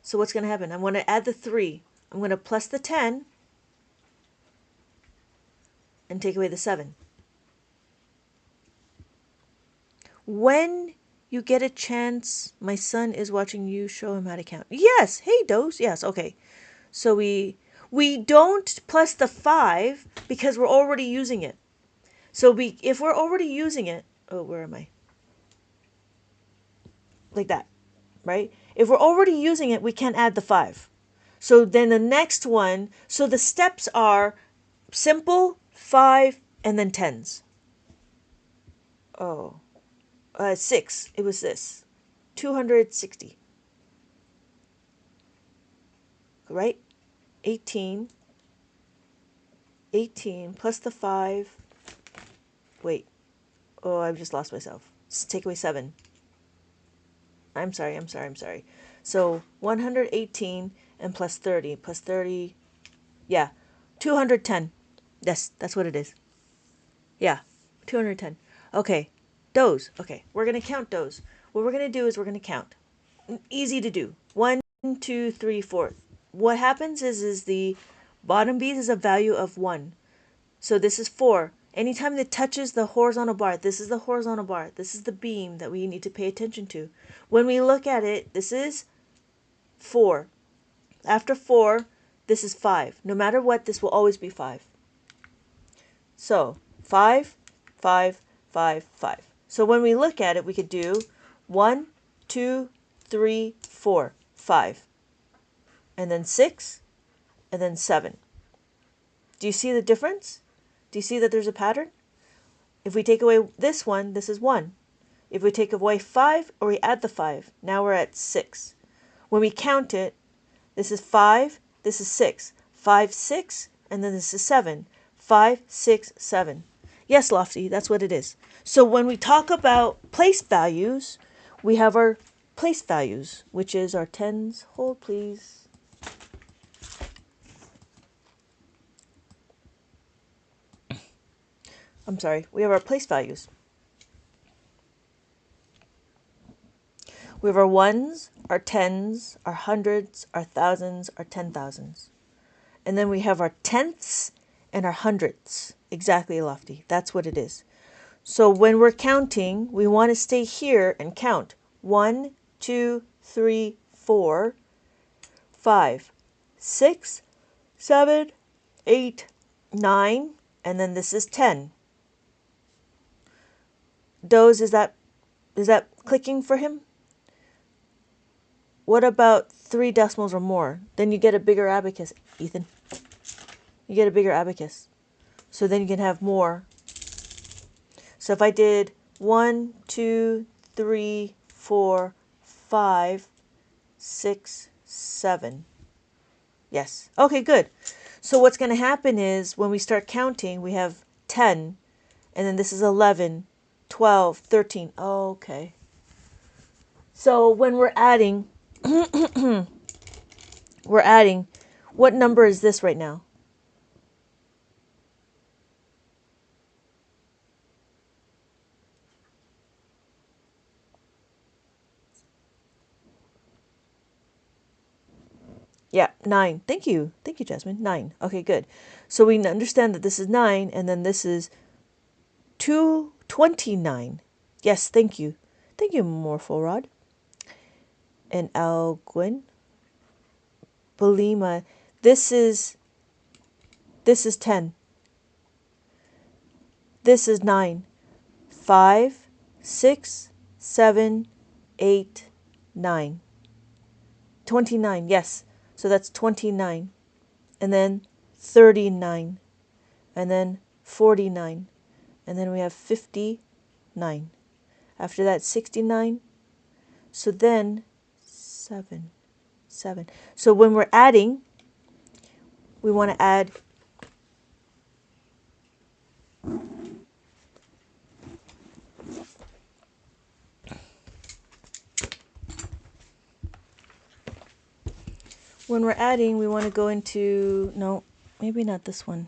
So what's going to happen? I'm going to add the 3. I'm going to plus the 10 and take away the 7. When you get a chance, my son is watching you show him how to count. Yes. Hey, Dose. Yes. Okay. So we don't plus the 5 because we're already using it. So if we're already using it, oh, where am I? Like that, right? If we're already using it, we can't add the 5. So then the next one, so the steps are simple, 5, and then 10s. Oh, 6. It was this. 260. Right? 18 plus the 5. Wait. Oh, I've just lost myself. Take away 7. I'm sorry. So 118 and plus 30. Plus 30. Yeah. 210. Yes, that's what it is. Yeah. 210. Okay. Those. Okay. We're going to count those. What we're going to do is we're going to count. Easy to do. 1, 2, 3, 4. What happens is the bottom bead is a value of 1. So this is 4. Anytime it touches the horizontal bar, this is the horizontal bar. This is the beam that we need to pay attention to. When we look at it, this is 4. After 4, this is 5. No matter what, this will always be 5. So 5, 5, 5, 5. So when we look at it, we could do 1, 2, 3, 4, 5. And then 6, and then 7. Do you see the difference? Do you see that there's a pattern? If we take away this one, this is 1. If we take away 5 or we add the 5, now we're at 6. When we count it, this is 5, this is 6. 5, 6, and then this is 7. 5, 6, 7. Yes, Lofty, that's what it is. So when we talk about place values, we have our place values, which is our tens. Hold, please. I'm sorry, we have our place values. We have our ones, our tens, our hundreds, our thousands, our 10,000s. And then we have our tenths and our hundredths. Exactly, Lofty. That's what it is. So when we're counting, we want to stay here and count. 1, 2, 3, 4, 5, 6, 7, 8, 9, and then this is 10. Doze, is that clicking for him? What about 3 decimals or more? Then you get a bigger abacus, Ethan. You get a bigger abacus. So then you can have more. So if I did 1, 2, 3, 4, 5, 6, 7. Yes. Okay, good. So what's going to happen is when we start counting, we have 10, and then this is 11, 12, 13. Okay. So when we're adding, what number is this right now? Yeah, 9. Thank you. Thank you, Jasmine. 9. Okay, good. So we understand that this is 9, and then this is 229. Yes, thank you. Thank you, Morpholrod. And Alguin. Belima. This is 10. This is 9. 5, 6, 7, 8, 9. 29, yes. So that's 29. And then 39. And then 49. And then we have 59. After that, 69. So then 7. So when we're adding, we want to add we want to go into, no, maybe not this one.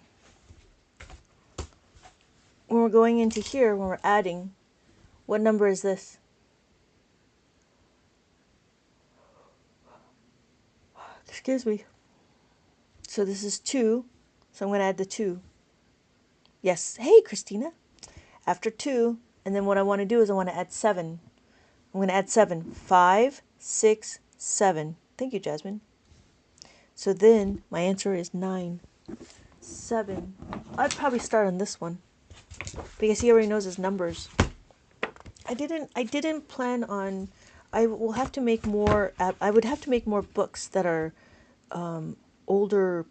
When we're going into here, when we're adding, what number is this? Excuse me. So this is 2, so I'm going to add the 2. Yes. Hey, Christina. After 2, and then what I want to do is I want to add 7. I'm going to add 7. 5, 6, 7. Thank you, Jasmine. So then my answer is 9. 7. I'd probably start on this one because he already knows his numbers. I didn't plan on. I will have to make more. I would have to make more books that are older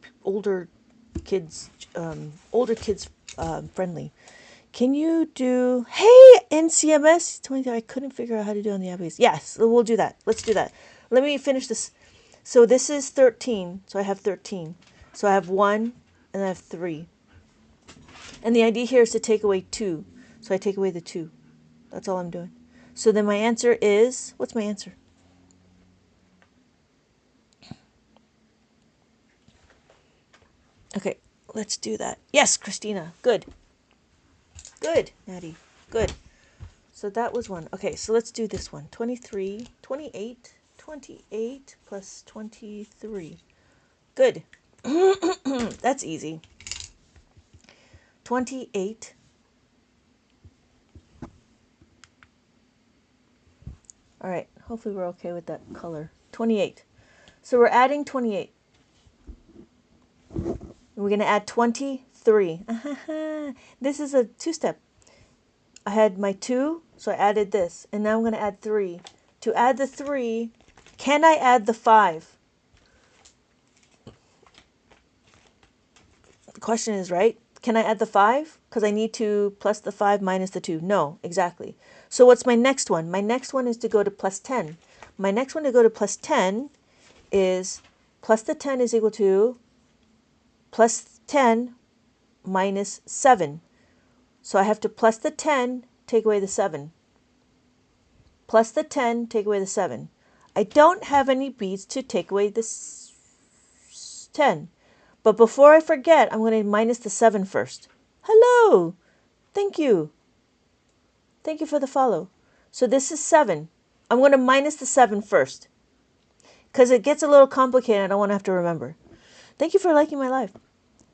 kids friendly. Can you do? Hey, NCMS 20. I couldn't figure out how to do on the Abacus. Yes, we'll do that. Let's do that. Let me finish this. So this is 13. So I have 13. So I have 1 and I have 3. And the idea here is to take away 2. So I take away the 2. That's all I'm doing. So then my answer is, what's my answer? Okay, let's do that. Yes, Christina. Good. Good, Natty. Good. So that was one. Okay, so let's do this one. 23, 28, 28 plus 23. Good. That's easy. 28. All right. Hopefully we're okay with that color. 28. So we're adding 28. We're going to add 23. This is a two-step. I had my 2, so I added this. And now I'm going to add 3. To add the 3, can I add the 5? The question is, right? Can I add the 5? Because I need to plus the 5 minus the 2. No, exactly. So what's my next one? My next one is to go to plus 10. My next one to go to plus 10 is plus the 10 is equal to plus 10 minus 7. So I have to plus the 10, take away the 7. Plus the 10, take away the 7. I don't have any beads to take away this 10. But before I forget, I'm going to minus the 7 first. Hello! Thank you. Thank you for the follow. So this is 7. I'm going to minus the 7 first. Because it gets a little complicated. I don't want to have to remember. Thank you for liking my live.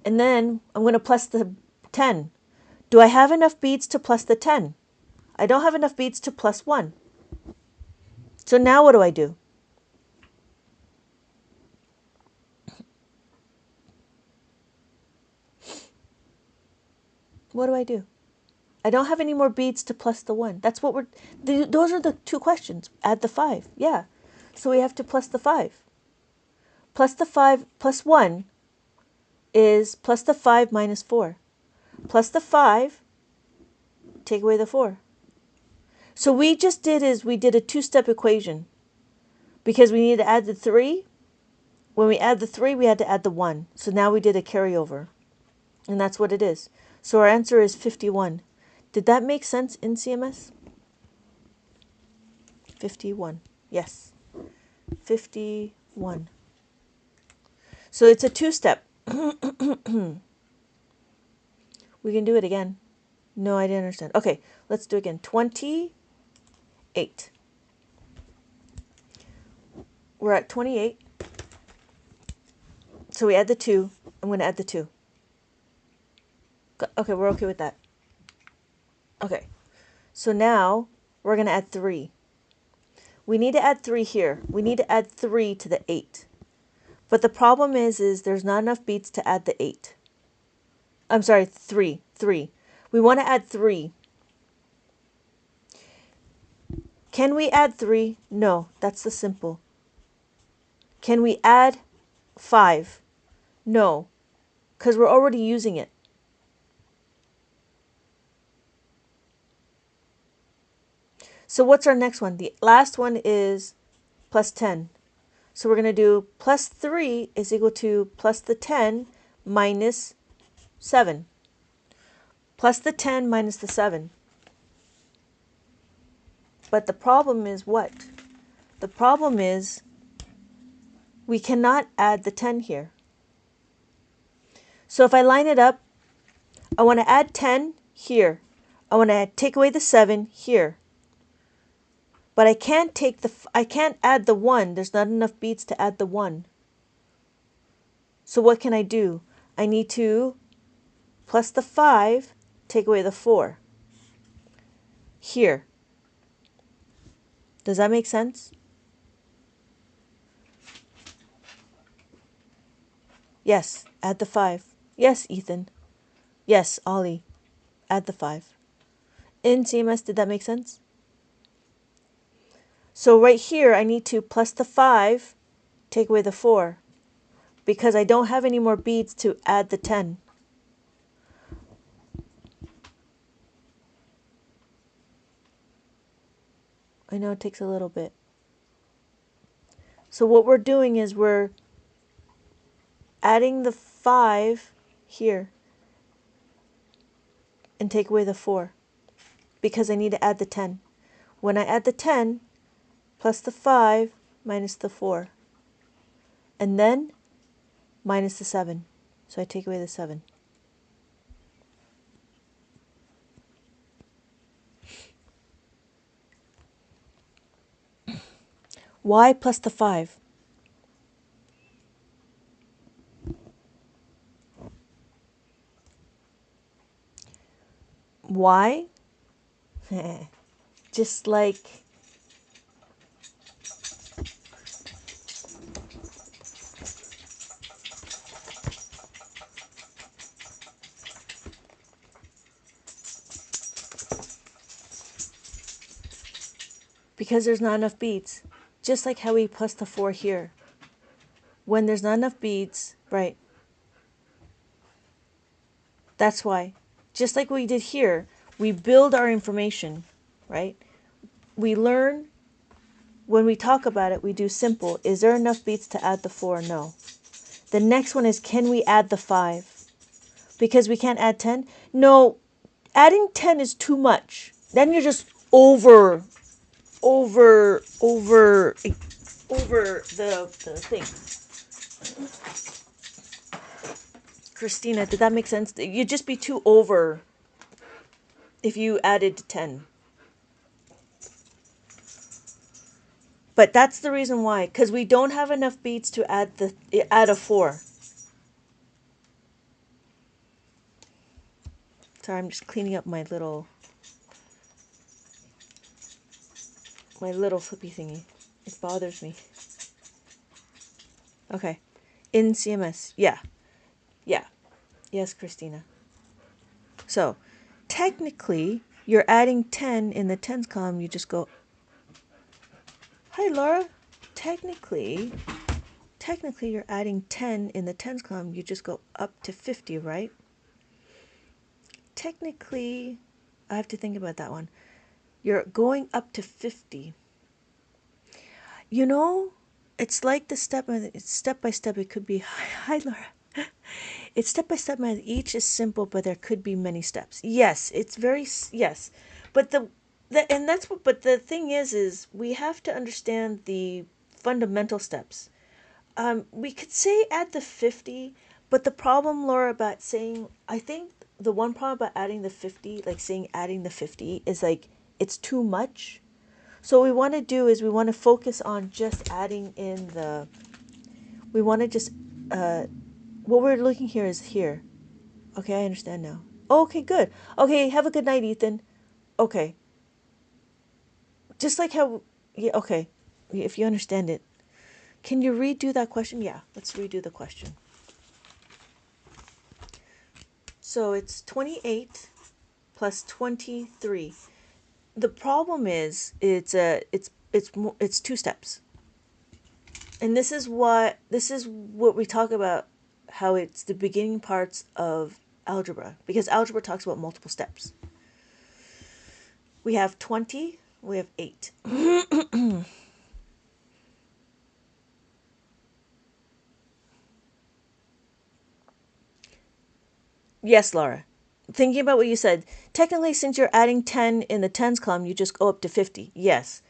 And then I'm going to plus the 10. Do I have enough beads to plus the 10? I don't have enough beads to plus 1. So now what do I do? What do I do? I don't have any more beads to plus the 1. That's what those are the two questions. Add the 5. Yeah. So we have to plus the 5. Plus the 5 plus 1 is plus the 5 minus 4. Plus the 5, take away the 4. So we just did we did a two-step equation. Because we needed to add the 3. When we add the 3, we had to add the 1. So now we did a carryover. And that's what it is. So our answer is 51. Did that make sense in CMS? 51. Yes. 51. So it's a two-step. We can do it again. No, I didn't understand. Okay, let's do it again. 28. We're at 28. So we add the 2. I'm going to add the 2. Okay, we're okay with that. Okay. So now we're going to add 3. We need to add 3 here. We need to add 3 to the 8. But the problem is there's not enough beads to add the 8. I'm sorry, 3. 3. We want to add 3. Can we add 3? No, that's the simple. Can we add 5? No, because we're already using it. So what's our next one? The last one is plus 10. So we're going to do plus 3 is equal to plus the 10 minus 7. Plus the 10 minus the 7. But the problem is what? The problem is we cannot add the 10 here. So if I line it up, I want to add 10 here. I want to take away the 7 here. But I can't add the 1. There's not enough beads to add the 1. So what can I do? I need to plus the 5, take away the 4. Here. Does that make sense? Yes, add the 5. Yes, Ethan. Yes, Ollie. Add the 5. In CMS, did that make sense? So right here, I need to plus the 5, take away the 4, because I don't have any more beads to add the 10. I know it takes a little bit. So what we're doing is we're adding the 5 here and take away the 4 because I need to add the 10. When I add the 10, plus the 5 minus the 4, and then minus the 7. So I take away the 7. Y plus the 5. Y, just like because there's not enough beads. Just like how we plus the 4 here. When there's not enough beads, right? That's why. Just like we did here, we build our information, right? We learn, when we talk about it, we do simple. Is there enough beads to add the 4? No. The next one is, can we add the 5? Because we can't add 10? No, adding 10 is too much. Then you're just over the thing. Christina, did that make sense? You'd just be too over if you added 10. But that's the reason why, because we don't have enough beads to add a 4. Sorry, I'm just cleaning up my little flippy thingy. It bothers me. Okay. In CMS. Yeah. Yeah. Yes, Christina. So, technically, you're adding 10 in the tens column. You just go, hi, Laura. Technically, you're adding 10 in the tens column. You just go up to 50, right? Technically, I have to think about that one. You're going up to 50. You know, it's like the step by step. It could be, hi, Laura. It's step by step. Each is simple, but there could be many steps. Yes, it's very, yes. But and that's what, but the thing is we have to understand the fundamental steps. We could say add the 50, but the problem, Laura, about saying, I think the one problem about adding the 50, like saying adding the 50, is like, it's too much. So what we want to do is we want to focus on just adding in we want to just, what we're looking here is here. Okay, I understand now. Okay, good. Okay, have a good night, Ethan. Okay. Just like how, yeah, okay. If you understand it. Can you redo that question? Yeah, let's redo the question. So it's 28 plus 23. The problem is it's 2 steps. And this is what we talk about, how it's the beginning parts of algebra, because algebra talks about multiple steps. We have 20, we have 8. Yes, Laura. Thinking about what you said, technically, since you're adding 10 in the tens column, you just go up to 50. Yes.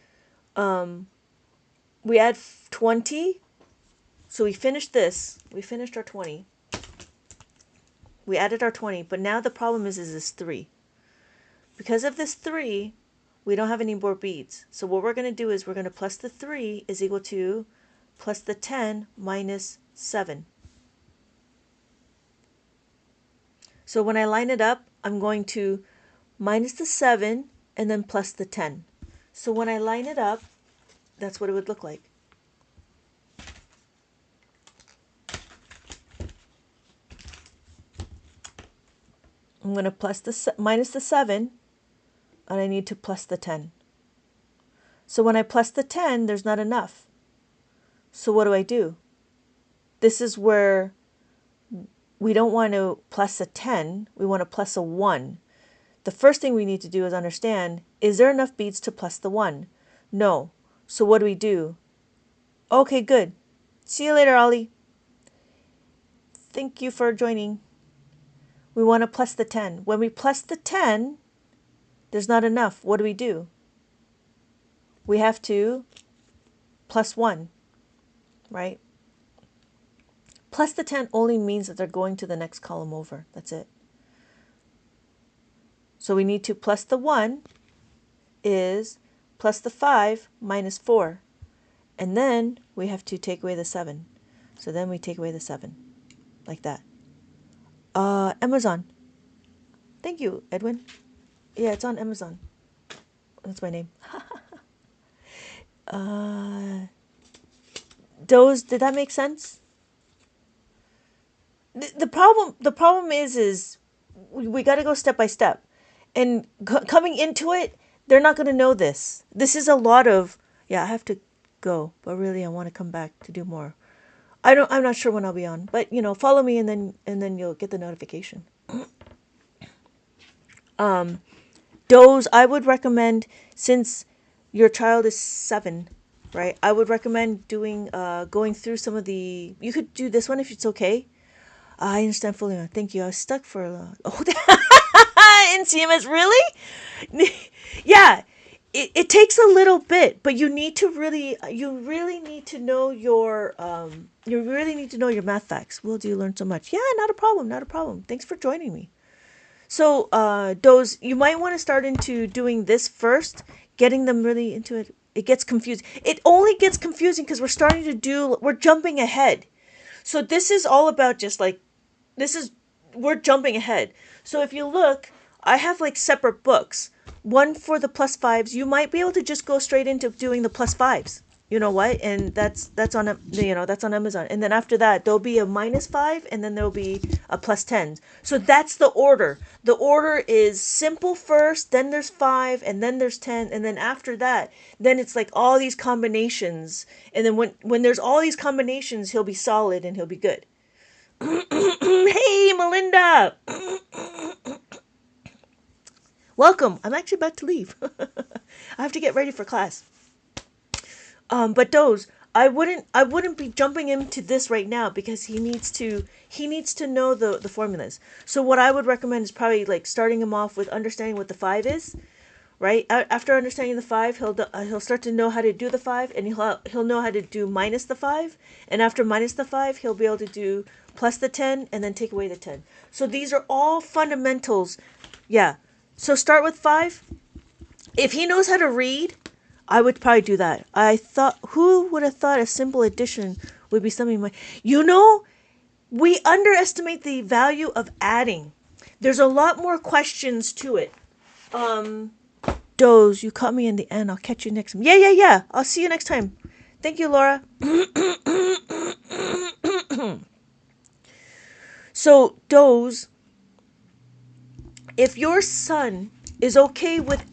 We add 20. So we finished this. We finished our 20. We added our 20. But now the problem is this 3. Because of this 3, we don't have any more beads. So what we're going to do is we're going to plus the 3 is equal to plus the 10 minus 7. So when I line it up, I'm going to minus the 7 and then plus the 10. So when I line it up, that's what it would look like. I'm going to minus the 7, and I need to plus the 10. So when I plus the 10, there's not enough. So what do? This is where we don't want to plus a 10, we want to plus a 1. The first thing we need to do is understand, is there enough beads to plus the 1? No. So what do? Okay, good. See you later, Ollie. Thank you for joining. We want to plus the 10. When we plus the 10, there's not enough. What do? We have to plus 1, right? Plus the 10 only means that they're going to the next column over. That's it. So we need to plus the 1 is plus the 5 minus 4. And then we have to take away the 7. So then we take away the 7. Like that. Amazon. Thank you, Edwin. Yeah, it's on Amazon. That's my name. Did that make sense? The problem is we got to go step by step. And coming into it, they're not going to know this. This is a lot of, yeah, I have to go, but really I want to come back to do more. I'm not sure when I'll be on, but follow me and then you'll get the notification. Doze, I would recommend, since your child is 7, right? I would recommend going through some of the, you could do this one if it's okay. I understand fully. Thank you. I was stuck for in CMS, really? Yeah. It takes a little bit, but you really need to know your math facts. Will you learn so much? Yeah, not a problem. Thanks for joining me. So, Doze, you might want to start into doing this first, getting them really into it. It gets confusing. It only gets confusing because we're jumping ahead. So this is all about just like, we're jumping ahead. So if you look, I have like separate books. One for the plus 5s. You might be able to just go straight into doing the plus 5s. You know what? And that's on Amazon. And then after that, there'll be a minus 5, and then there'll be a plus 10. So that's the order. The order is simple first, then there's 5, and then there's 10, and then after that, then it's like all these combinations. And then when there's all these combinations, he'll be solid and he'll be good. Hey, Melinda. Welcome. I'm actually about to leave. I have to get ready for class. But Doze, I wouldn't be jumping into this right now because he needs to know the formulas. So what I would recommend is probably like starting him off with understanding what the 5 is, right? After understanding the 5, he'll start to know how to do the 5, and he'll know how to do minus the 5, and after minus the 5, he'll be able to do plus the 10 and then take away the 10. So these are all fundamentals. Yeah. So start with 5. If he knows how to read, I would probably do that. Who would have thought a simple addition would be something like, we underestimate the value of adding. There's a lot more questions to it. Doze, you caught me in the end. I'll catch you next time. Yeah. I'll see you next time. Thank you, Laura. So, Doze, if your son is okay with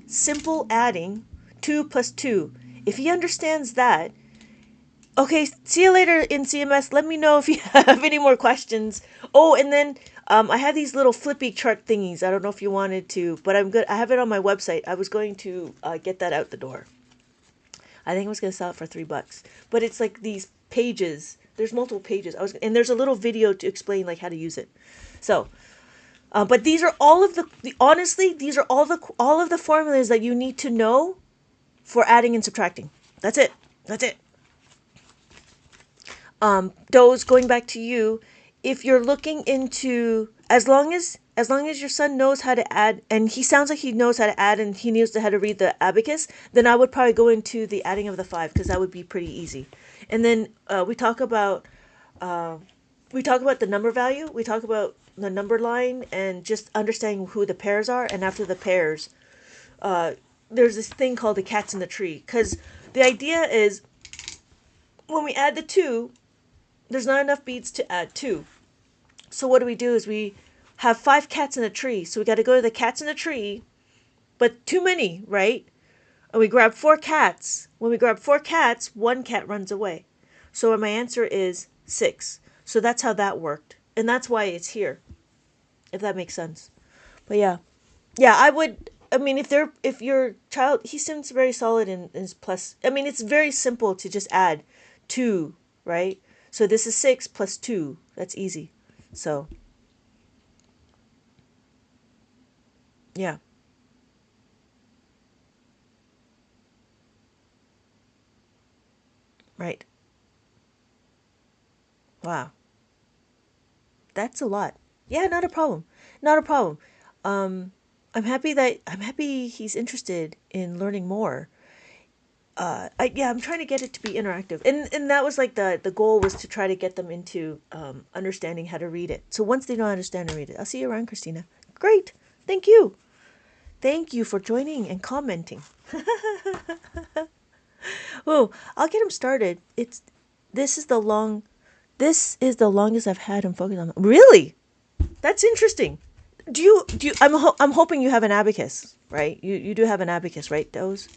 simple adding, 2 plus 2, if he understands that, okay, see you later in CMS. Let me know if you have any more questions. Oh, and then I have these little flippy chart thingies. I don't know if you wanted to, but I'm good. I have it on my website. I was going to get that out the door. I think I was going to sell it for $3, but it's like these pages. There's multiple pages. And there's a little video to explain like how to use it. So, but these are all of these are all of the formulas that you need to know for adding and subtracting. That's it. Doze, going back to you, if you're looking into, as long as your son knows how to add, and he sounds like he knows how to add and he knows how to read the abacus, then I would probably go into the adding of the 5 because that would be pretty easy. And then we talk about the number value. We talk about the number line and just understanding who the pairs are. And after the pairs, there's this thing called the cats in the tree. Because the idea is when we add the 2, there's not enough beads to add 2. So what we do is we have 5 cats in the tree. So we got to go to the cats in the tree, but too many, right? And we grab 4 cats. When we grab 4 cats, 1 cat runs away. So my answer is 6. So that's how that worked. And that's why it's here, if that makes sense. But yeah, if your child, he seems very solid in his plus. I mean, it's very simple to just add 2, right? So this is 6 plus 2. That's easy. So, yeah. Right. Wow. That's a lot. Yeah, not a problem. I'm happy he's interested in learning more. I'm trying to get it to be interactive, and that was like the goal was to try to get them into understanding how to read it. So once they don't understand and read it, I'll see you around, Christina. Great, thank you for joining and commenting. Oh, I'll get him started. This is the long, this is the longest I've had him focus on. Really, that's interesting. I'm hoping you have an abacus, right? You do have an abacus, right? Those.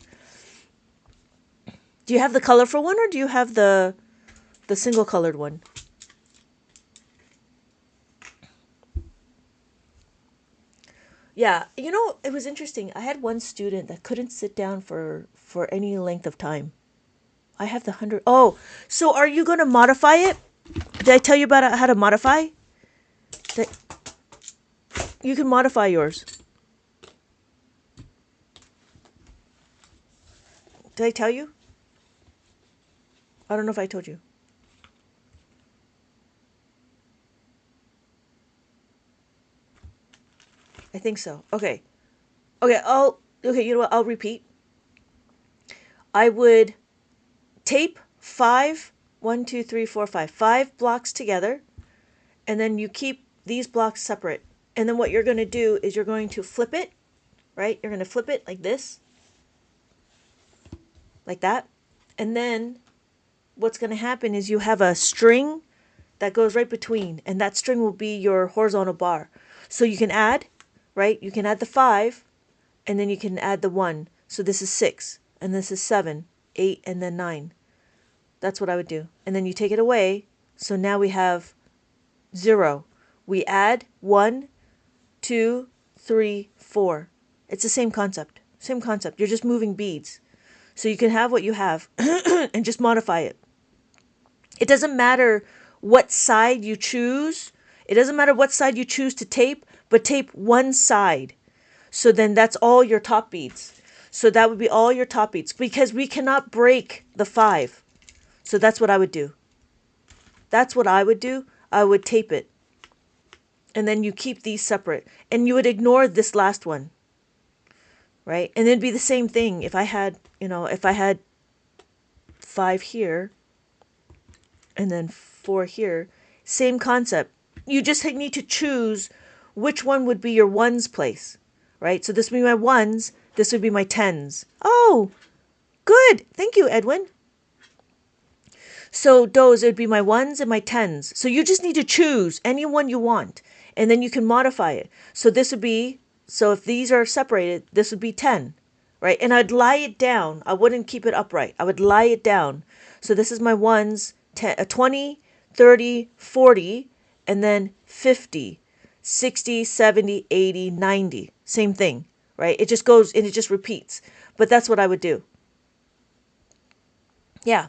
Do you have the colorful one or do you have the single colored one? Yeah, it was interesting. I had one student that couldn't sit down for any length of time. I have the 100. Oh, so are you going to modify it? Did I tell you about how to modify? That you can modify yours. Did I tell you? I don't know if I told you. I think so. Okay. Okay, you know what? I'll repeat. I would tape 5 blocks together, and then you keep these blocks separate. And then what you're going to do is you're going to flip it, right? You're going to flip it like this, like that. And then what's going to happen is you have a string that goes right between, and that string will be your horizontal bar. So you can add, right? You can add the 5, and then you can add the 1. So this is 6, and this is 7, 8, and then 9. That's what I would do. And then you take it away. So now we have 0. We add 1, 2, 3, 4. It's the same concept. Same concept. You're just moving beads. So you can have what you have and just modify it. It doesn't matter what side you choose. It doesn't matter what side you choose to tape, but tape one side. So then that's all your top beads. So that would be all your top beads because we cannot break the 5. So that's what I would do. That's what I would do. I would tape it. And then you keep these separate. And you would ignore this last one. Right? And it'd be the same thing if I had, if I had 5 here and then 4 here. Same concept. You just need to choose which one would be your ones place. Right? So this would be my ones. This would be my tens. Oh, good. Thank you, Edwin. So those, it would be my ones and my tens. So you just need to choose any one you want. And then you can modify it. So this would be, so if these are separated, this would be 10. Right? And I'd lie it down. I wouldn't keep it upright. I would lie it down. So this is my ones, 20, 30, 40, and then 50, 60, 70, 80, 90. Same thing. Right? It just goes and it just repeats. But that's what I would do. Yeah.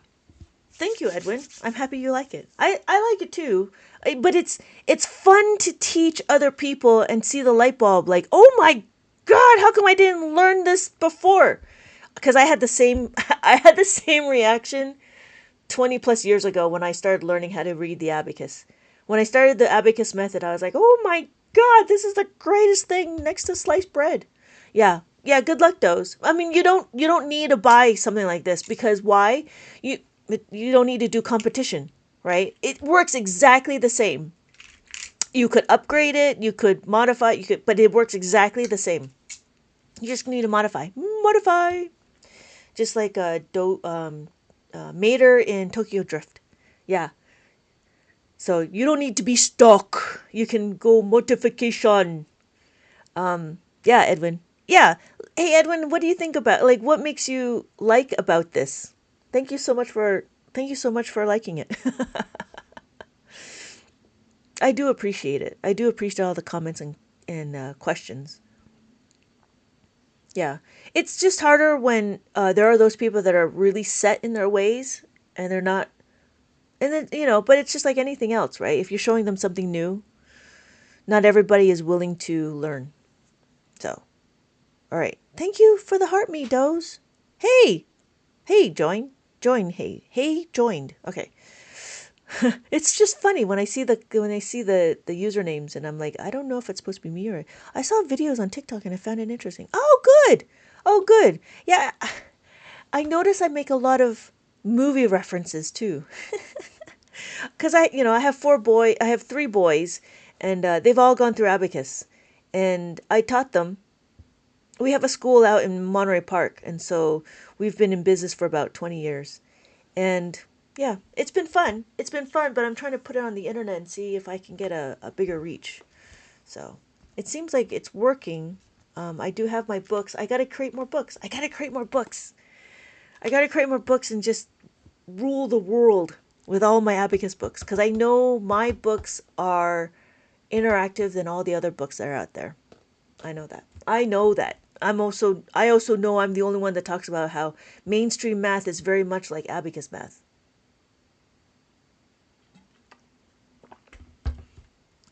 Thank you, Edwin. I'm happy you like it. I like it too. But it's fun to teach other people and see the light bulb like, oh my God, how come I didn't learn this before? Because I had the same reaction 20 plus years ago when I started learning how to read the abacus. When I started the abacus method, I was like, oh my God, this is the greatest thing next to sliced bread. Yeah. Yeah, good luck, those. I mean, you don't need to buy something like this because why? You don't need to do competition, right? It works exactly the same. You could upgrade it, you could modify it, but it works exactly the same. You just need to modify. Just like Mater in Tokyo Drift. Yeah. So you don't need to be stuck. You can go modification. Yeah, Edwin. Yeah. Hey, Edwin, what do you think about, like, what makes you like about this? Thank you so much for liking it. I do appreciate it. I do appreciate all the comments and questions. Yeah. It's just harder when there are those people that are really set in their ways and they're not, and then, but it's just like anything else, right? If you're showing them something new, not everybody is willing to learn. So, all right. Thank you for the heart me, Doze. Hey, join, hey, joined. Okay. It's just funny when I see the usernames and I'm like, I don't know if it's supposed to be me or I saw videos on TikTok and I found it interesting. Oh, good. Yeah. I notice I make a lot of movie references too. Because I have I have three boys, and they've all gone through Abacus, and I taught them. We have a school out in Monterey Park, and so we've been in business for about 20 years. And yeah, it's been fun. It's been fun, but I'm trying to put it on the internet and see if I can get a bigger reach. So it seems like it's working. I do have my books. I got to create more books. I got to create more books. I got to create more books and just rule the world with all my Abacus books, because I know my books are interactive than all the other books that are out there. I know that. I know that. I also know I'm the only one that talks about how mainstream math is very much like Abacus math.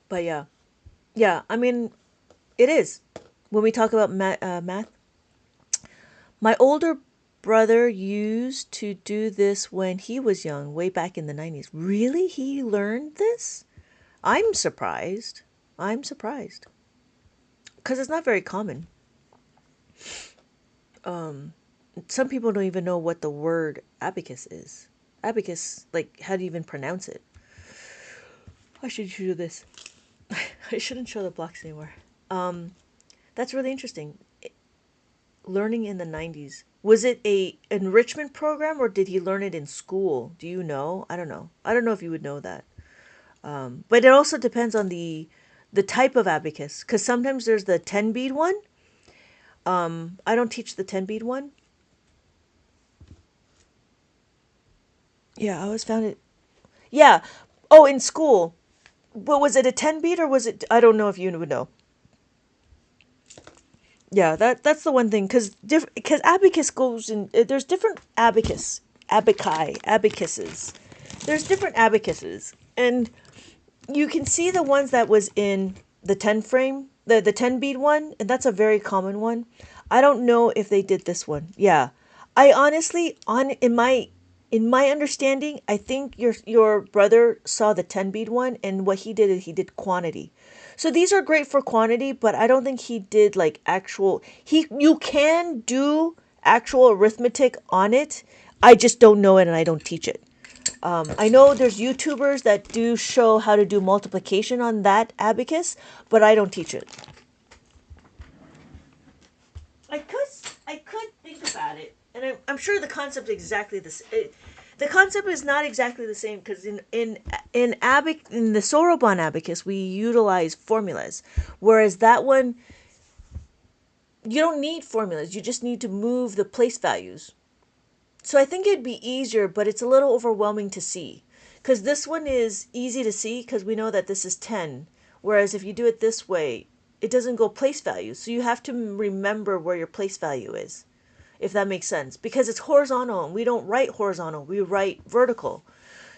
But yeah. Yeah, I mean, it is. When we talk about math, my older brother used to do this when he was young, way back in the 90s. Really? He learned this? I'm surprised. I'm surprised. Because it's not very common. Some people don't even know what the word abacus is. Abacus, like, how do you even pronounce it? I should do this. I shouldn't show the blocks anymore. That's really interesting. Learning in the 90s. Was it a enrichment program, or did he learn it in school? Do you know? I don't know. I don't know if you would know that. But it also depends on the type of abacus, because sometimes there's the 10 bead one. I don't teach the 10 bead one. Yeah, I always found it. Yeah. Oh, in school. But was it a 10 bead, or was it? I don't know if you would know. Yeah, that's the one thing, because abacus goes in. There's different abacuses. There's different abacuses, and you can see the ones that was in the 10 frame, the 10 bead one, and that's a very common one. I don't know if they did this one. Yeah. I honestly, on in my understanding, I think your brother saw the 10 bead one, and what he did is he did quantity. So these are great for quantity, but I don't think he did like actual he you can do actual arithmetic on it. I just don't know it, and I don't teach it. I know there's YouTubers that do show how to do multiplication on that abacus, but I don't teach it. I could I could think about it, and I'm sure the concept is exactly the same. The concept is not exactly the same, because in the Soroban abacus we utilize formulas, whereas that one you don't need formulas. You just need to move the place values. So I think it'd be easier, but it's a little overwhelming to see. Because this one is easy to see because we know that this is 10. Whereas if you do it this way, it doesn't go place value. So you have to remember where your place value is, if that makes sense. Because it's horizontal, and we don't write horizontal, we write vertical.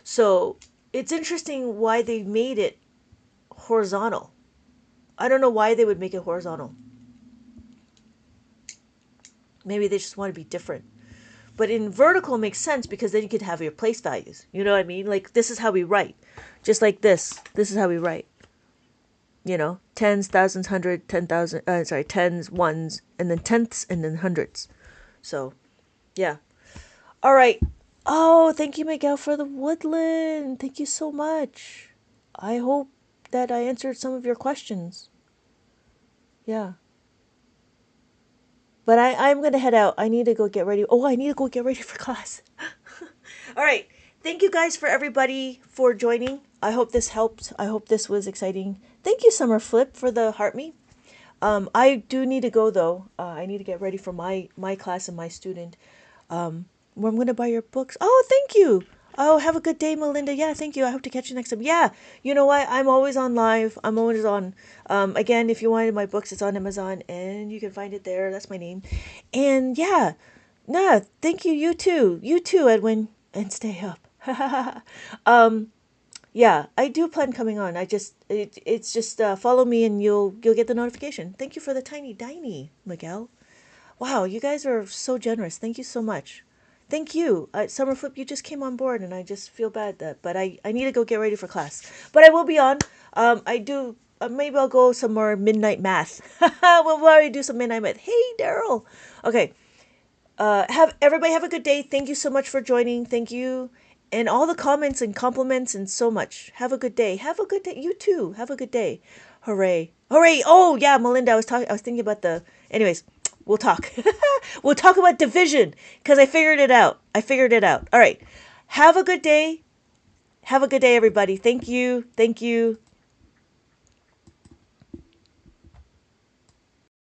So it's interesting why they made it horizontal. I don't know why they would make it horizontal. Maybe they just want to be different. But in vertical makes sense, because then you could have your place values. You know what I mean? Like, this is how we write. Just like this. This is how we write. Tens, thousands, hundred, 10,000, tens, ones, and then tenths, and then hundreds. So, yeah. All right. Oh, thank you, Miguel, for the woodland. Thank you so much. I hope that I answered some of your questions. Yeah. But I'm going to head out. I need to go get ready. Oh, I need to go get ready for class. All right. Thank you guys for everybody for joining. I hope this helped. I hope this was exciting. Thank you, Summer Flip, for the heart me. I do need to go, though. I need to get ready for my class and my student. Where I'm going to buy your books. Oh, thank you. Oh, have a good day, Melinda. Yeah, thank you. I hope to catch you next time. Yeah, you know what? I'm always on live. I'm always on. Again, if you wanted my books, it's on Amazon, and you can find it there. That's my name. And yeah, nah, thank you. You too. You too, Edwin. And stay up. Yeah, I do plan coming on. It's just follow me, and you'll get the notification. Thank you for the tiny diny, Miguel. Wow, you guys are so generous. Thank you so much. Thank you. Summer Flip, you just came on board, and I just feel bad but I need to go get ready for class. But I will be on. I do, maybe I'll go some more midnight math. We'll already do some midnight math. Hey, Daryl. Okay. Have everybody have a good day. Thank you so much for joining. Thank you. And all the comments and compliments and so much. Have a good day. Have a good day. You too. Have a good day. Hooray. Hooray. Oh yeah, Melinda, I was thinking about anyways, we'll talk. We'll talk about division because I figured it out. All right. Have a good day. Have a good day, everybody. Thank you. Thank you.